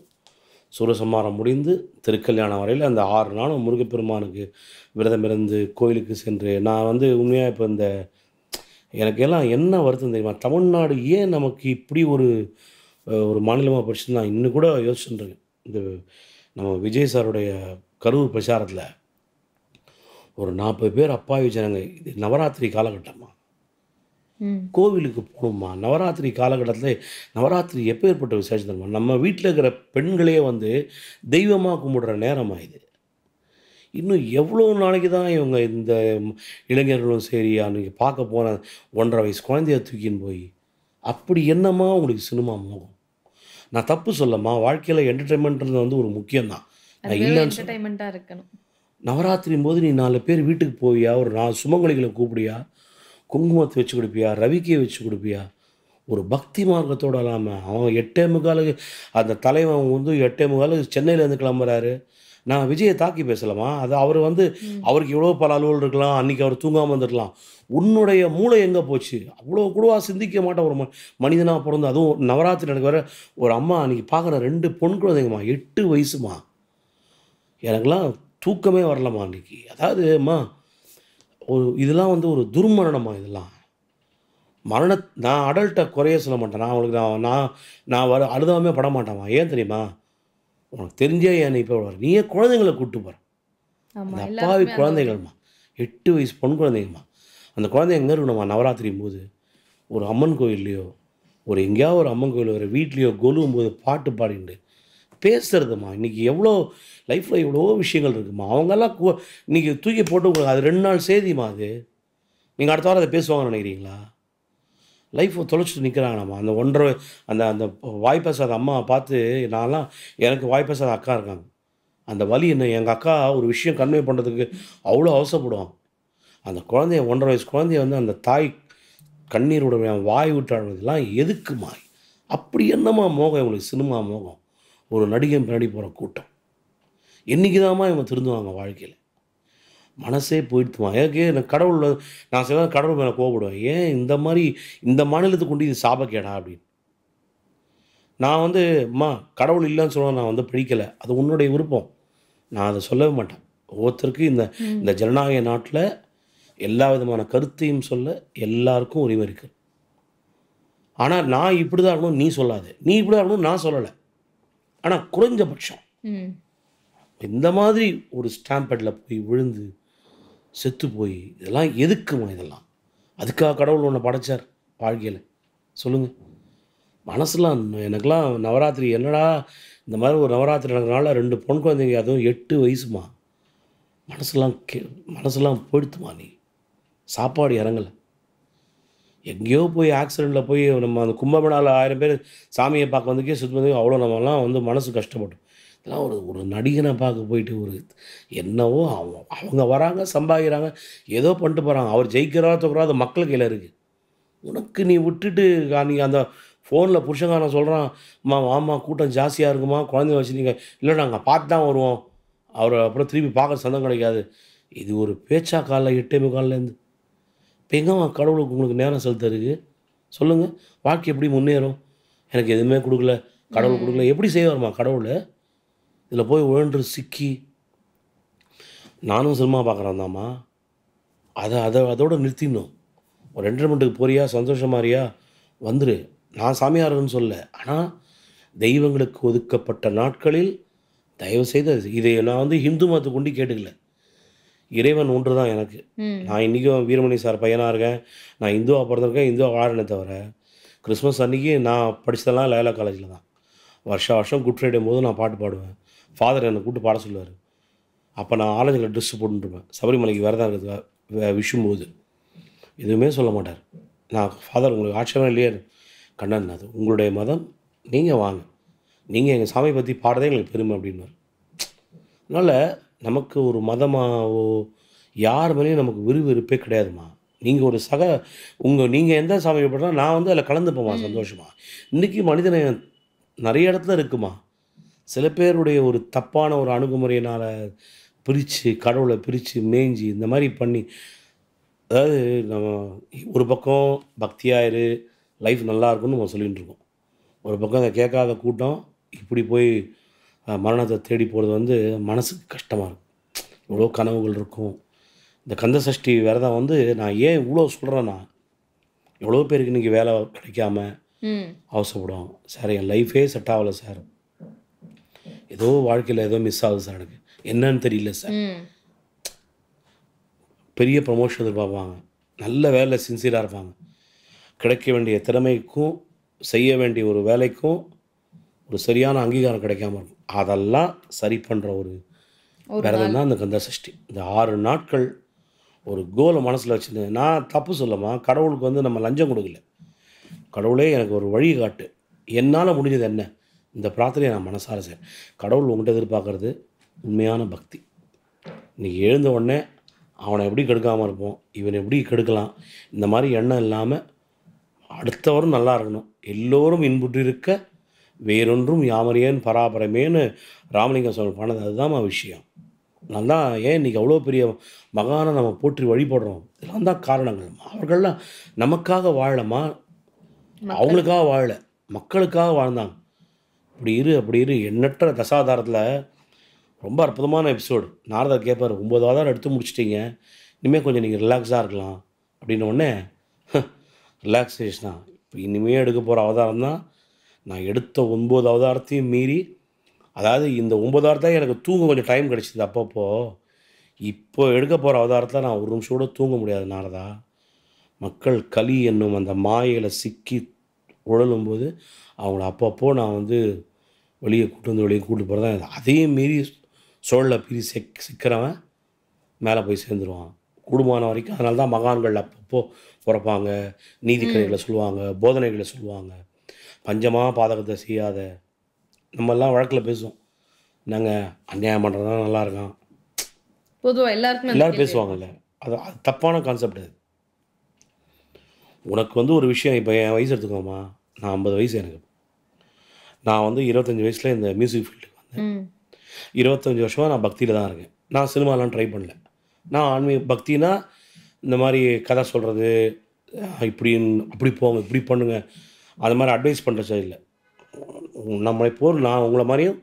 சூரசம்மாரம் முடிந்து திருக்கல்யாணம் வரையில் அந்த 6 நாளும் முருகப்பெருமானுக்கு விரதம் இருந்து கோயிலுக்கு சென்று நான் வந்து உண்மையாக இப்போ இந்த எனக்கு எல்லாம் என்ன வருத்தம் தெரியுமா, தமிழ்நாடு ஏன் நமக்கு இப்படி ஒரு மாநிலமாக படிச்சுட்டு நான் இன்னும் கூட யோசிச்சுருக்கேன். இந்த நம்ம விஜய் சாருடைய கரூர் பிரச்சாரத்தில் ஒரு 40 பேர் அப்பாவி ஜனங்க, இது நவராத்திரி காலகட்டமா, கோவிலுக்கு போகணுமா? நவராத்திரி காலகட்டத்தில் நவராத்திரி எப்போ ஏற்பட்ட விசேஷம் தெரியுமா? நம்ம வீட்டில் இருக்கிற பெண்களே வந்து தெய்வமாக கும்பிடுற நேரமாக இது. இன்னும் எவ்வளோ நாளைக்கு தான் இவங்க இந்த இளைஞர்களும் சரி அன்றைக்கி பார்க்க போன 1.5 வயசு குழந்தைய தூக்கின்னு போய் அப்படி என்னம்மா உங்களுக்கு சினிமா மோகம்? நான் தப்பு சொல்லம்மா, வாழ்க்கையில் என்டர்டெயின்மெண்ட்ன்றது வந்து ஒரு முக்கியம்தான், நான் இல்லைன்னு என்டர்டைன்மெண்ட்டாக இருக்கணும். நவராத்திரியும் போது நீ 4 பேர் வீட்டுக்கு போவியா, ஒரு 4 சுமங்கலிகளை கூப்பிடியா, குங்குமத்தை வச்சு கொடுப்பியா, ரவிக்கையை வச்சு கொடுப்பியா, ஒரு பக்தி மார்க்கத்தோடு இல்லாமல் அவன் 8:45 அந்த தலைவன் வந்து 8:45 சென்னையிலேருந்து கிளம்புறாரு. நான் விஜயை தாக்கி பேசலாமா? அது அவர் வந்து அவருக்கு எவ்வளோ பல அலுவல் இருக்கலாம், அன்றைக்கி அவர் தூங்காமல் வந்துருக்கலாம். உன்னுடைய மூளை எங்கே போச்சு? அவ்வளோ கூடவா சிந்திக்க மாட்டேன் ஒரு மனிதனாக பிறந்து? அதுவும் நவராத்திரி எனக்கு வேறு ஒரு அம்மா அன்றைக்கி பார்க்குற 2 பொன் குழந்தைங்கம்மா, 8 வயசுமா, எனக்கெல்லாம் தூக்கமே வரலம்மா அன்றைக்கி. அதாவது அம்மா ஒரு இதெல்லாம் வந்து ஒரு துர்மரணமா இதெல்லாம். நான் அடல்ட்டை குறைய சொல்ல மாட்டேன், நான் அவங்களுக்கு நான் அழுதாமே பட மாட்டேம்மா. ஏன் தெரியுமா? உனக்கு தெரிஞ்சே ஏன் இப்போ வர நீயே குழந்தைங்களை கூப்பிட்டு போகிற, அந்த அப்பாவி குழந்தைகள்மா, 8 வயசு பொன் குழந்தைங்கம்மா. அந்த குழந்தை எங்கே இருக்கணும்மா நவராத்திரியும் போது? ஒரு அம்மன் கோயில்லையோ, ஒரு எங்கேயாவது ஒரு அம்மன் கோயில் ஒரு வீட்லேயோ கொலுவும் போது பாட்டு பாடிட்டு பேசுகிறதுமா. இன்றைக்கி எவ்வளோ லைஃப்பில் எவ்வளோ விஷயங்கள் இருக்குமா. அவங்கெல்லாம் இன்றைக்கி தூக்கி போட்டு உங்களுக்கு அது 2 நாள் செய்திமா. அது நீங்கள் அடுத்த வாரம் அதை பேசுவாங்கன்னு நினைக்கிறீங்களா? லைஃப்பை தொலைச்சிட்டு நிற்கிறாங்களாம்மா. அந்த 1.5 அந்த வாய் பேசாத அம்மாவை பார்த்து நான்லாம், எனக்கு வாய் பேசாத அக்கா இருக்காங்க, அந்த வலி என்ன, எங்கள் அக்கா ஒரு விஷயம் கன்வே பண்ணுறதுக்கு அவ்வளோ அவசரப்படுவாங்க. அந்த குழந்தைய 1.5 வயசு குழந்தைய வந்து அந்த தாய் கண்ணீரோட வாய் விட்டாடுறதுலாம் எதுக்குமா? அப்படி என்னம்மா மோகம் இவங்களுக்கு, சினிமா மோகம், ஒரு நடிகன் பின்னாடி போகிற கூட்டம். என்றைக்கு தாம்மா இவங்க திருந்துவாங்க வாழ்க்கையில்? மனசே போயிடுத்துமா. ஏற்கே எனக்கு கடவுள், நான் சில கடவுள் மேலே கோவப்படுவேன், ஏன் இந்த மாதிரி இந்த மாநிலத்துக்கு கொண்டு இது சாபக்கேடா அப்படின்னு. நான் வந்து அம்மா கடவுள் இல்லைன்னு சொல்ல நான் வந்து பிடிக்கலை, அது உன்னுடைய விருப்பம், நான் அதை சொல்லவே மாட்டேன். ஒவ்வொருத்தருக்கும் இந்த ஜனநாயக நாட்டில் எல்லா விதமான கருத்தையும் சொல்ல எல்லாருக்கும் உரிமை இருக்குது. ஆனால் நான் இப்படி தான் இருக்கணும் நீ சொல்லாது, நீ இப்படி தான் இருக்கணும் நான் சொல்லலை. ஆனால் குறைஞ்சபட்சம் இந்த மாதிரி ஒரு ஸ்டாம்பேடில் போய் விழுந்து செத்து போய் இதெல்லாம் எதுக்குமா? இதெல்லாம் அதுக்காக கடவுள் ஒன்று படைச்சார் வாழ்க்கையில்? சொல்லுங்கள். மனசுலாம் எனக்கெல்லாம் நவராத்திரி என்னடா இந்த மாதிரி ஒரு நவராத்திரி நடக்கிறனால 2 பொன் குழந்தைங்க, அதுவும் 8 வயசுமா, மனசெல்லாம் போயிடுத்துமா. நீ சாப்பாடு இறங்கலை, எங்கேயோ போய் ஆக்சிடெண்ட்டில் போய் நம்ம அந்த கும்பமேளாவில் 1000 பேர் சாமியை பார்க்க வந்துக்கே சுற்றி வந்து அவ்வளோ நம்மலாம் வந்து மனசு கஷ்டப்பட்டோம். இதெல்லாம் ஒரு நடிகனை பார்க்க போயிட்டு ஒரு என்னவோ அவங்க வராங்க, சம்பாதிக்கிறாங்க, ஏதோ பண்ணிட்டு போகிறாங்க. அவர் ஜெயிக்கிறா தோக்குறா அது மக்கள் கையில் இருக்குது. உனக்கு நீ விட்டுட்டு நீ அந்த ஃபோனில் புருஷங்காரன் சொல்கிறான், அம்மா வாம்மா கூட்டம் ஜாஸ்தியாக இருக்குமா, குழந்தைய வச்சு நீங்கள் இல்லை நாங்கள் பார்த்து தான் வருவோம், அவரை அப்புறம் திருப்பி பார்க்க சந்தம் கிடைக்காது. இது ஒரு பேச்சா? காலைல 8:45 இப்போ எங்கம்மா கடவுளுக்கு உங்களுக்கு நேரம் செலுத்துறதுக்கு? சொல்லுங்கள். வாழ்க்கை எப்படி முன்னேறும்? எனக்கு எதுவுமே கொடுக்கல, கடவுள் கொடுக்கல, எப்படி செய்வார்மா கடவுள்? இதில் போய் உழன்று சிக்கி நானும் சினிமா பார்க்குறேன் தாம்மா, அதோடு நிறுத்திடணும். ஒரு என்டர்டைன்மெண்ட்டுக்கு போறியா, சந்தோஷமாரியா, வந்துரு. நான் சாமியாருன்னு சொல்ல. ஆனால் தெய்வங்களுக்கு ஒதுக்கப்பட்ட நாட்களில் தயவுசெய்து இதை நான் வந்து ஹிந்து மதத்தை கொண்டு கேட்டுக்கல. இறைவன் ஒன்று தான் எனக்கு. நான் இன்றைக்கும் வீரமணி சார் பையனாக இருக்கேன். நான் இந்துவாக பிறந்திருக்கேன், இந்துவாக வாழறேனே தவிர கிறிஸ்மஸ் அன்றைக்கி நான் படித்ததெல்லாம் லயோலா காலேஜில் தான். வருஷம் குட் ஃப்ரைடே போது நான் பாட்டு பாடுவேன். ஃபாதர் என்னை கூப்பிட்டு பாட சொல்லுவார். அப்போ நான் ஆலஞ்சில் ட்ரெஸ்ஸு போட்டுருப்பேன். சபரிமலைக்கு விரதம் இருக்கிறது விஷும்போது எதுவுமே சொல்ல மாட்டார். நான் ஃபாதர் உங்களுக்கு ஆட்சேபம் இல்லையே, கண்ணன் அது உங்களுடைய மதம், நீங்கள் வாங்க, நீங்கள் எங்கள் சாமியை பற்றி பாடுறதே எங்களுக்கு பெருமை அப்படின்வார். அதனால் நமக்கு ஒரு மதமாவோ யார் மேலேயும் நமக்கு விருப்பே கிடையாதுமா. நீங்கள் ஒரு நீங்கள் எந்த சாமி படுறா நான் வந்து அதில் கலந்துப்போம்மா சந்தோஷமா. இன்றைக்கி மனிதனை நிறைய இடத்துல இருக்குமா. சில பேருடைய ஒரு தப்பான ஒரு அணுகுமுறையினால் பிரித்து கடவுளை பிரித்து மேய்ஞ்சி இந்த மாதிரி பண்ணி, அதாவது நம்ம ஒரு பக்கம் பக்தியாயிரு லைஃப் நல்லா இருக்குன்னு நம்ம சொல்லிகிட்டு இருக்கோம். ஒரு பக்கம் அதை கேட்காத கூட்டம் இப்படி போய் மரணத்தை தேடி போகிறது வந்து மனசுக்கு கஷ்டமாக இருக்கும். இவ்வளோ கனவுகள் இருக்கும். இந்த கந்த சஷ்டி விரதம் வந்து நான் ஏன் இவ்வளோ சொல்கிறேன்னா, எவ்வளோ பேருக்கு இன்றைக்கி வேலை கிடைக்காம அவசரப்படும். சார் என் லைஃபே செட் ஆகலை சார், ஏதோ வாழ்க்கையில் ஏதோ மிஸ் ஆகுது சார், எனக்கு என்னன்னு தெரியல சார். பெரிய ப்ரமோஷன் எதிர்பார்ப்பாங்க, நல்ல வேலை சின்சியராக இருப்பாங்க, கிடைக்க வேண்டிய திறமைக்கும் செய்ய வேண்டிய ஒரு வேலைக்கும் ஒரு சரியான அங்கீகாரம் கிடைக்காம இருக்கும். அதெல்லாம் சரி பண்ணுற ஒரு விரதம் தான் இந்த கந்த சஷ்டி. இந்த 6 நாட்கள் ஒரு கோலை மனசில் வச்சுருந்தேன். நான் தப்பு சொல்லமா, கடவுளுக்கு வந்து நம்ம லஞ்சம் கொடுக்கல. கடவுளே எனக்கு ஒரு வழி காட்டு, என்னால் முடிஞ்சது என்ன, இந்த பிரார்த்தனையை நான் மனசார செய்கிறேன். கடவுள் உங்கள்கிட்ட எதிர்பார்க்குறது உண்மையான பக்தி. இன்றைக்கி எழுந்த உடனே அவனை எப்படி கெடுக்காமல் இருப்போம், இவனை எப்படி கெடுக்கலாம், இந்த மாதிரி எண்ணம் இல்லாமல் அடுத்தவரும் நல்லா இருக்கணும், எல்லோரும் இன்புற்றிருக்க வேறொன்றும் யாமறியேன் பராபரமேன்னு ராமலிங்கம் சுவாமி பண்ணது. அதுதான் விஷயம். நான் தான் ஏன் இன்றைக்கி அவ்வளோ பெரிய மகானை நம்ம போற்றி வழிபடுறோம். இதெல்லாம் தான் காரணங்கள். அவர்கள்லாம் நமக்காக வாழமா, அவங்களுக்காக வாழலை, மக்களுக்காக வாழ்ந்தாங்க. இப்படி இரு அப்படி இரு. எண்ணற்ற தசாதாரத்தில் ரொம்ப அற்புதமான எபிசோடு. நாரதர் கேட்பார், 9 அவதாரம் எடுத்து முடிச்சிட்டிங்க, இனிமேல் கொஞ்சம் நீங்கள் ரிலாக்ஸாக இருக்கலாம் அப்படின்ன உடனே ரிலாக்ஸேஷனா இப்போ இனிமேல் எடுக்க போகிற அவதாரம் தான் நான் எடுத்த 9 அவதாரத்தையும் மீறி, அதாவது இந்த 9 அவதாரத்தான் எனக்கு தூங்க கொஞ்சம் டைம் கிடச்சிது அப்பப்போ. இப்போ எடுக்க போகிற அவதாரத்தில் நான் ஒரு நிமிஷம் கூட தூங்க முடியாது நாரதா. மக்கள் கலி என்னும் அந்த மாயையில் சிக்கி உழலும்போது அவங்கள அப்பப்போ நான் வந்து வெளியே கூட்டு போகிறது தான். அதையும் மீறி சோழில் பீறி சிக்கிறவன் மேலே போய் சேர்ந்துருவான் கூடுமான வரைக்கும். அதனால தான் மகான்கள் அப்பப்போ பிறப்பாங்க, நீதிக்கதைகளை சொல்லுவாங்க, போதனைகளை சொல்லுவாங்க. பஞ்சமாக பாதகத்தை செய்யாத, நம்மெல்லாம் வழக்கில் பேசுவோம், நாங்கள் அநியாயம் பண்ணுறதுனா நல்லா இருக்கான், பொதுவாக எல்லாரும் பேசுவாங்கல்ல. அது தப்பான கான்செப்ட். அது உனக்கு வந்து ஒரு விஷயம், இப்போ என் வயசு எடுத்துக்கோமா, நான் 50 வயசு எனக்கு. நான் வந்து 25 வயசில் இந்த மியூசிக் ஃபீல்டுக்கு வந்தேன். 25 வருஷமாக நான் பக்தியில் தான் இருக்கேன். நான் சினிமாலாம் ட்ரை பண்ணல. நான் ஆன்மீக பக்தினா இந்த மாதிரி கதை சொல்கிறது, அப்படி போங்க, இப்படி பண்ணுங்க, அது மாதிரி அட்வைஸ் பண்ணுறது இல்லை. நம்மளை நான் உங்களை மாதிரியும்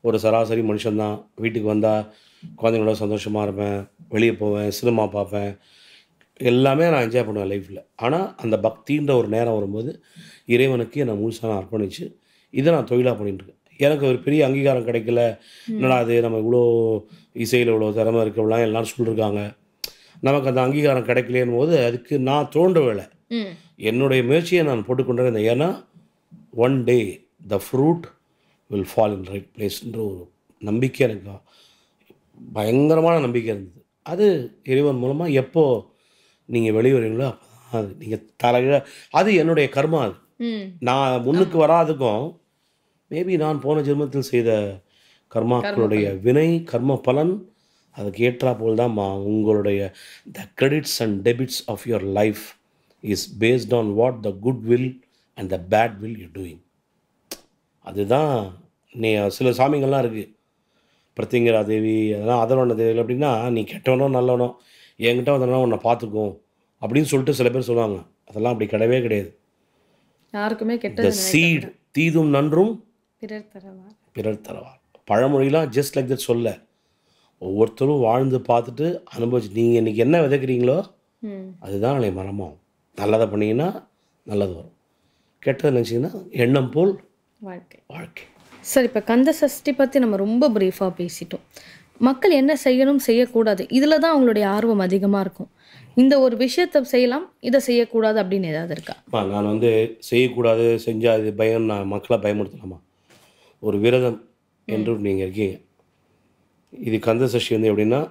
ஒரு சராசரி மனுஷன்தான். வீட்டுக்கு வந்தால் குழந்தைங்களோட சந்தோஷமாக இருப்பேன், வெளியே போவேன், சினிமா பார்ப்பேன், எல்லாமே நான் என்ஜாய் பண்ணுவேன் லைஃப்பில். ஆனால் அந்த பக்தின்ற ஒரு நேரம் வரும்போது இறைவனுக்கு என்னை முழுசாக நான் அர்ப்பணித்து இதை நான் தொழிலாக பண்ணிட்டுருக்கேன். எனக்கு ஒரு பெரிய அங்கீகாரம் கிடைக்கல, என்னடா அது நம்ம இவ்வளோ இசையில் இவ்வளோ திறமை இருக்கவெல்லாம் எல்லோரும் சொல்லியிருக்காங்க, நமக்கு அந்த அங்கீகாரம் கிடைக்கலேன்னு போது அதுக்கு நான் தோன்ற வேலை என்னுடைய முயற்சியை நான் போட்டுக்கொண்டே இருந்தேன். ஏன்னா one day the fruit will fall in right பிளேஸ்ன்ற ஒரு நம்பிக்கை எனக்கு பயங்கரமான நம்பிக்கை இருந்தது. அது இறைவன் மூலமாக எப்போ நீங்கள் வெளிவரீங்களோ அப்போ தான் அது நீங்கள் தலையில, அது என்னுடைய கர்மா. அது நான் முன்னுக்கு வராதுக்கும் மேபி நான் போன ஜென்மத்தில் செய்த கர்மாக்களுடைய வினை கர்ம பலன் அதுக்கு ஏற்றா போல் தான் உங்களுடைய the credits and debits of your life is based on what the good will and the bad will you doing. அதுதான் சில சாமிகள்லாம் இருக்குது, பிரத்திங்கரா தேவி, அதெல்லாம் அதர்வண தேவி. அப்படின்னா நீ கெட்டவனோ நல்லவனோ என்கிட்ட வந்தனா உன்னை பார்த்துக்கும் அப்படின்னு சொல்லிட்டு சில பேர் சொல்லுவாங்க. அதெல்லாம் அப்படி கிடையவே கிடையாது. யாருக்குமே த சீட் தீதும் நன்றும் பிறர் தரவார். பழமொழிலாம் ஜஸ்ட் லைக் தட் சொல்ல, ஒவ்வொருத்தரும் வாழ்ந்து பார்த்துட்டு அனுபவிச்சு நீங்கள் இன்றைக்கி என்ன விதைக்கிறீங்களோ அதுதான் நாளை மரமாகும். நல்லதை பண்ணிங்கன்னா நல்லது வரும், கெட்டது நினச்சிங்கன்னா எண்ணம் போல் வாழ்க்கை. வாழ்க்கை. சார், இப்போ கந்த சஷ்டி பற்றி நம்ம ரொம்ப ப்ரீஃபாக பேசிட்டோம். மக்கள் என்ன செய்யணும் செய்யக்கூடாது இதில் தான் அவங்களுடைய ஆர்வம் அதிகமாக இருக்கும். இந்த ஒரு விஷயத்தை செய்யலாம், இதை செய்யக்கூடாது அப்படின்னு ஏதாவது இருக்கா? நான் வந்து செய்யக்கூடாது, செஞ்சால் இது பயம், நான் மக்களை பயமுறுத்தலாமா? ஒரு விரதம் என்று நீங்கள் இருக்கீங்க. இது கந்த சஷ்டி வந்து எப்படின்னா,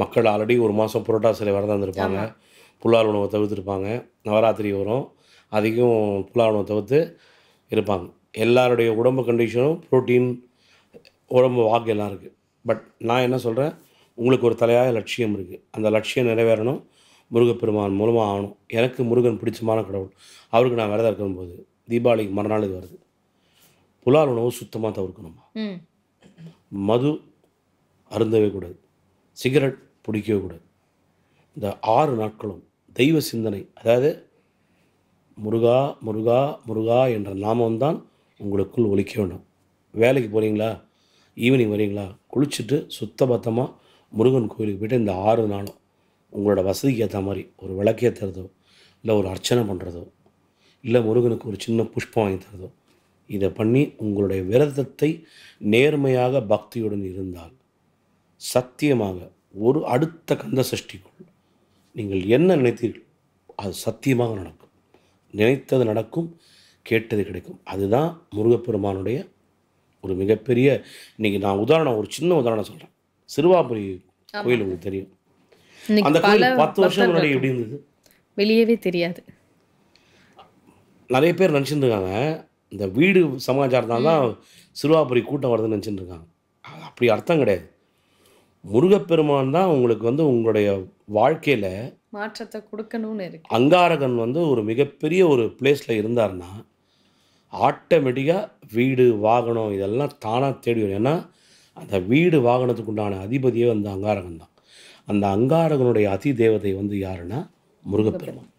மக்கள் ஆல்ரெடி ஒரு மாதம் புரட்டாசியில் விரதம் இருந்திருப்பாங்க, புலால் உணவை தவிர்த்துருப்பாங்க. நவராத்திரி வரும், அதிகம் புலால் உணவை தவிர்த்து இருப்பாங்க. எல்லாருடைய உடம்பு கண்டிஷனும் ப்ரோட்டீன், உடம்பு வாக்கு எல்லாம் இருக்குது. பட் நான் என்ன சொல்கிறேன், உங்களுக்கு ஒரு தலையாய லட்சியம் இருக்குது. அந்த லட்சியம் நிறைவேறணும், முருகப்பெருமான் மூலமாக ஆகணும். எனக்கு முருகன் பிடிச்சமான கடவுள், அவருக்கு நான் விரதம் இருக்கும்போது தீபாவளிக்கு மறுநாள் இது வருது. புலால் உணவு சுத்தமாக தவிர்க்கணுமா? மது அருந்தவே கூடாது, சிகரெட் பிடிக்கவே கூடாது. இந்த 6 நாட்களும் தெய்வ சிந்தனை, அதாவது முருகா முருகா முருகா என்ற நாமம்தான் உங்களுக்குள் ஒலிக்க வேண்டும். வேலைக்கு போகிறீங்களா, ஈவினிங் வரீங்களா, குளிச்சுட்டு சுத்தபத்தமாக முருகன் கோயிலுக்கு போய்ட்டு இந்த 6 நாளும் உங்களோட வசதிக்கு ஏற்ற மாதிரி ஒரு விளக்கேற்றுறதோ, இல்லை ஒரு அர்ச்சனை பண்ணுறதோ, இல்லை முருகனுக்கு ஒரு சின்ன புஷ்பம் வாங்கி தரதோ, இதை பண்ணி உங்களுடைய விரதத்தை நேர்மையாக பக்தியுடன் இருந்தால் சத்தியமாக ஒரு அடுத்த கந்த சஷ்டிக்குள் நீங்கள் என்ன நினைத்தீர்கள் அது சத்தியமாக நடக்கும். நினைத்தது நடக்கும், கேட்டது கிடைக்கும். அதுதான் முருகப்பெருமானுடைய ஒரு மிகப்பெரிய, இன்றைக்கி நான் ஒரு சின்ன உதாரணம் சொல்கிறேன். சிறுவாபுரி கோயில் உங்களுக்கு தெரியும். அந்த கோயில் 10 வருஷம் முன்னாடி எப்படி இருந்தது வெளியவே தெரியாது. நிறைய பேர் நினச்சிட்டு இருக்காங்க இந்த வீடு சமாச்சாரத்தால் தான் சிறுவாபுரி கூட்டம் வருதுன்னு நினச்சிட்டு இருக்காங்க. அப்படி அர்த்தம் கிடையாது. முருகப்பெருமான் தான் உங்களுக்கு வந்து உங்களுடைய வாழ்க்கையில் மாற்றத்தை கொடுக்கணும்னு இருக்கு. அங்காரகன் வந்து ஒரு மிகப்பெரிய ஒரு பிளேஸில் இருந்தார்னா ஆட்டோமேட்டிக்காக வீடு வாகனம் இதெல்லாம் தானாக தேடி வரும். ஏன்னா அந்த வீடு வாகனத்துக்கு உண்டான அதிபதியே வந்து அங்காரகன் தான். அந்த அங்காரகனுடைய அதி தேவதை வந்து யாருன்னா முருகப்பெருமான்.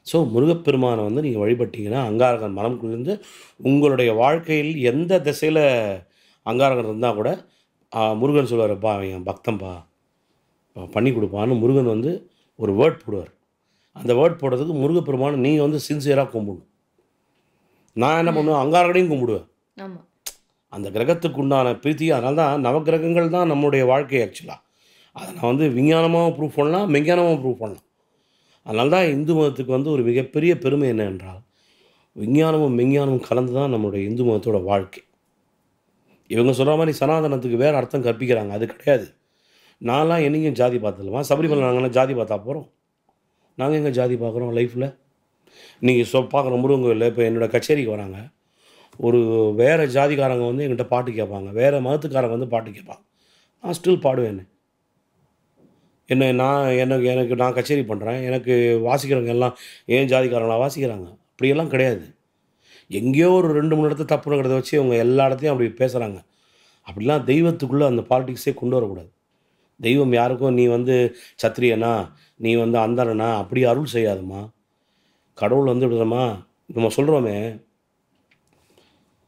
ஸோ முருகப்பெருமானை வந்து நீங்கள் வழிபட்டீங்கன்னா அங்காரகன் மனம் குளிர்ந்து உங்களுடைய வாழ்க்கையில் எந்த திசையில் அங்காரகன் இருந்தால் கூட முருகன் சொல்லுவார்ப்பா, என் பக்தன்பா, பண்ணி கொடுப்பான்னு முருகன் வந்து ஒரு வேர்ட் போடுவார். அந்த வேர்ட் போடுறதுக்கு முருகப்பெருமானை நீங்கள் வந்து சின்சியராக கும்பிடணும். நான் என்ன பண்ணுவேன், அங்காரகனையும் கும்பிடுவேன். ஆமாம், அந்த கிரகத்துக்கு உண்டான பிரீத்தி. அதனால தான் நவகிரகங்கள் தான் நம்மளுடைய வாழ்க்கை ஆக்சுவலாக. அதை நான் வந்து விஞ்ஞானமாகவும் ப்ரூவ் பண்ணலாம், மெஞ்ஞானமாகவும் ப்ரூவ் பண்ணலாம். அதனால தான் இந்து மதத்துக்கு வந்து ஒரு மிகப்பெரிய பெருமை என்ன என்றால், விஞ்ஞானமும் மெஞ்ஞானமும் கலந்து தான் நம்மளுடைய இந்து மதத்தோட வாழ்க்கை. இவங்க சொல்கிற மாதிரி சனாதனத்துக்கு வேறு அர்த்தம் கற்பிக்கிறாங்க, அது கிடையாது. நான்லாம் என்னைக்கும் ஜாதி பார்த்ததில்லமா. சபரிமலை நாங்கள்லாம் ஜாதி பார்த்தா போகிறோம்? நாங்கள் எங்கே ஜாதி பார்க்குறோம் லைஃப்பில்? நீங்கள் பார்க்குற முருகன் கோயிலில் இப்போ என்னோடய கச்சேரிக்கு வராங்க, ஒரு வேறு ஜாதிக்காரங்க வந்து என்கிட்ட பாட்டு கேட்பாங்க, வேறு மதத்துக்காரங்க வந்து பாட்டு கேட்பாங்க. நான் ஸ்டில் பாடுவேன். எனக்கு நான் கச்சேரி பண்ணுறேன், எனக்கு வாசிக்கிறவங்க எல்லாம் ஏன் ஜாதிக்காரங்களாக வாசிக்கிறாங்க? அப்படியெல்லாம் கிடையாது. எங்கேயோ ஒரு 2-3 இடத்துல தப்புங்கிறத வச்சு அவங்க எல்லா இடத்தையும் அப்படி பேசுகிறாங்க. அப்படிலாம் தெய்வத்துக்குள்ளே அந்த பாலிடிக்ஸே கொண்டு வரக்கூடாது. தெய்வம் யாருக்கும் நீ வந்து சத்திரியனா, நீ வந்து அந்தரனா அப்படி அருள் செய்யாதுமா. கடவுள் வந்து விடுறமா, நம்ம சொல்கிறோமே,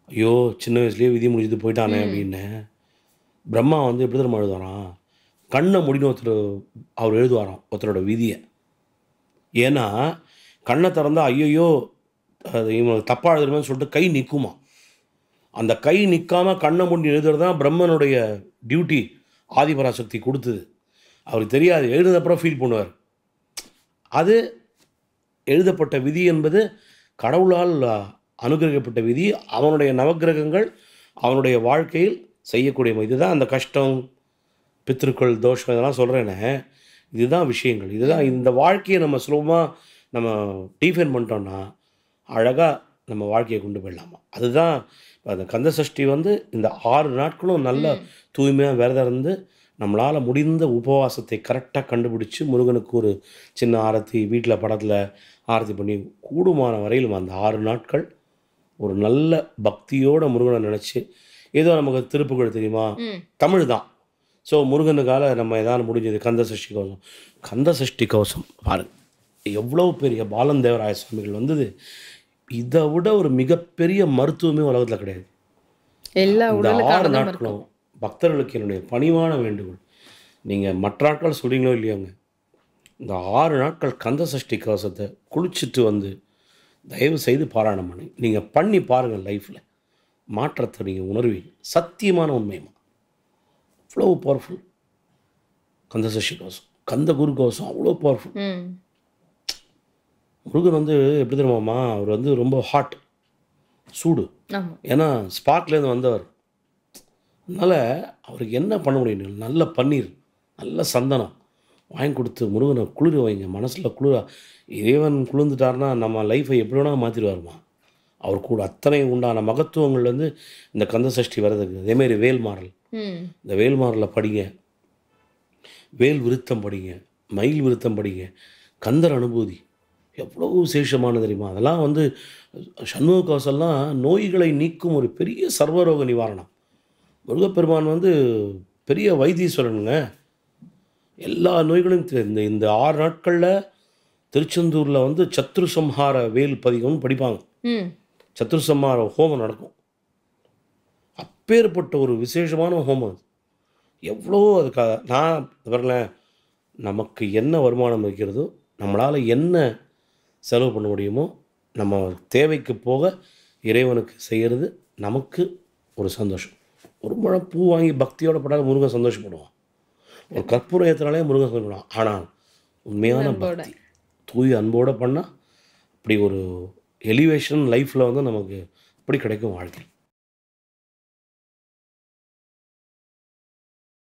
ஐயோ சின்ன வயசுலேயே விதி முடிஞ்சது போயிட்டானே அப்படின்னு. பிரம்மா வந்து எப்படி தெரியுமா எழுதுவாராம், கண்ணை முடின்னு அவர் எழுதுவாராம் ஒருத்தரோட விதியை. ஏன்னா கண்ணை திறந்தால் ஐயோ அது இவங்களுக்கு தப்பாக எழுதுறதுன்னு சொல்லிட்டு கை நிற்குமா. அந்த கை நிற்காமல் கண்ணை மூடி எழுதுறது தான் பிரம்மனுடைய டியூட்டி. ஆதிபராசக்தி கொடுத்தது. அவருக்கு தெரியாது, எழுதுனப்புறம் ஃபீல் பண்ணுவார். அது எழுதப்பட்ட விதி என்பது கடவுளால் அனுகிரகப்பட்ட விதி. அவனுடைய நவக்கிரகங்கள் அவனுடைய வாழ்க்கையில் செய்யக்கூடிய இதுதான் அந்த கஷ்டம், பித்திருக்கள் தோஷம் இதெல்லாம் சொல்கிறேனே, இதுதான் விஷயங்கள். இதுதான் இந்த வாழ்க்கையை நம்ம சுலபமாக நம்ம டீஃபைன் பண்ணிட்டோம்னா அழகாக நம்ம வாழ்க்கையை கொண்டு போயிடலாமா. அதுதான் அந்த கந்த சஷ்டி வந்து இந்த 6 நாட்களும் நல்ல தூய்மையாக விரதம் இருந்து நம்மளால் முடிந்த உபவாசத்தை கரெக்டாக கண்டுபிடிச்சி முருகனுக்கு ஒரு சின்ன ஆரத்தி வீட்டில் படத்தில் ஆரத்தி பண்ணி கூடுமான வரையிலும் அந்த 6 நாட்கள் ஒரு நல்ல பக்தியோட முருகனை நினச்சி, ஏதோ நமக்கு திருப்புகழ் தெரியுமா, தமிழ் தான். ஸோ முருகனுக்கால நம்ம எதாவது முடிஞ்சது கந்த சஷ்டி கவசம். கந்த சஷ்டி கவசம் பாருங்க எவ்வளோ பெரிய பாலந்தேவராய சுவாமிகள் வந்தது. இதை விட ஒரு மிகப்பெரிய மருத்துவமே உலகத்தில் கிடையாது. இந்த 6 நாட்களும் பக்தர்களுக்கு என்னுடைய பணிவான வேண்டுகோள், நீங்கள் மற்ற நாட்கள் சொல்கிறீங்களோ இல்லையோங்க, இந்த 6 நாட்கள் கந்த சஷ்டி கவசத்தை குளிச்சுட்டு வந்து தயவு செய்து பாராயணம் பண்ணி நீங்கள் பண்ணி பாருங்கள். லைஃப்பில் மாற்றத்தை நீங்கள் உணர்வீங்க. சத்தியமான உண்மைமா, அவ்வளோ பவர்ஃபுல். கந்த சஷ்டி கவசம், கந்த குரு கவசம் அவ்வளோ பவர்ஃபுல். முருகன் வந்து எப்படி தெரியுமாம்மா, அவர் வந்து ரொம்ப ஹாட், சூடு. ஏன்னா ஸ்பார்க்லேருந்து வந்தவர். அதனால் அவருக்கு என்ன பண்ண முடியும்? நல்ல பன்னீர், நல்ல சந்தனம் வாங்கி கொடுத்து முருகனை குளிர வைங்க. மனசில் குளிர, இறைவன் குளிர்ந்துட்டார்னா நம்ம லைஃப்பை எப்படி வேணால் மாற்றிடுவாருமா. அவர் கூட அத்தனை உண்டான மகத்துவங்கள் வந்து இந்த கந்த சஷ்டி வரதுக்கு. அதேமாரி வேல்மாறல், இந்த வேல்மாறலை படிங்க, வேல் விருத்தம் படிங்க, மயில் விருத்தம் படிங்க. கந்தர் அனுபூதி எவ்வளோ விசேஷமானது தெரியுமா? அதெல்லாம் வந்து சண்முக கவசம்லாம் நோய்களை நீக்கும் ஒரு பெரிய சர்வரோக நிவாரணம். முருகப்பெருமான் வந்து பெரிய வைத்தீஸ்வரனுங்க. எல்லா நோய்களையும் இந்த 6 நாட்களில் திருச்செந்தூரில் வந்து சத்ரு சம்ஹார வேல் பதிகம்னு படிப்பாங்க. சத்ரு சம்ஹார ஹோமம் நடக்கும். அப்பேற்பட்ட ஒரு விசேஷமான ஹோமம் அது. எவ்வளோ அதுக்காக நான் வரலேன். நமக்கு என்ன வருமானம் இருக்கிறதோ, நம்மளால் என்ன செலவு பண்ண முடியுமோ, நம்ம தேவைக்கு போக இறைவனுக்கு செய்கிறது நமக்கு ஒரு சந்தோஷம். ஒரு முழம் பூ வாங்கி பக்தியோடு பட்டாலும் முருகன் சந்தோஷப்படுவான். ஒரு கற்பூரம் ஏற்றினாலே முருகன் சந்தோஷப்படுவான். ஆனால் உண்மையான பக்தி, தூய் அன்போடு பண்ணால் அப்படி ஒரு எலிவேஷன் லைஃப்பில் வந்து நமக்கு அப்படி கிடைக்கும் வாழ்க்கை.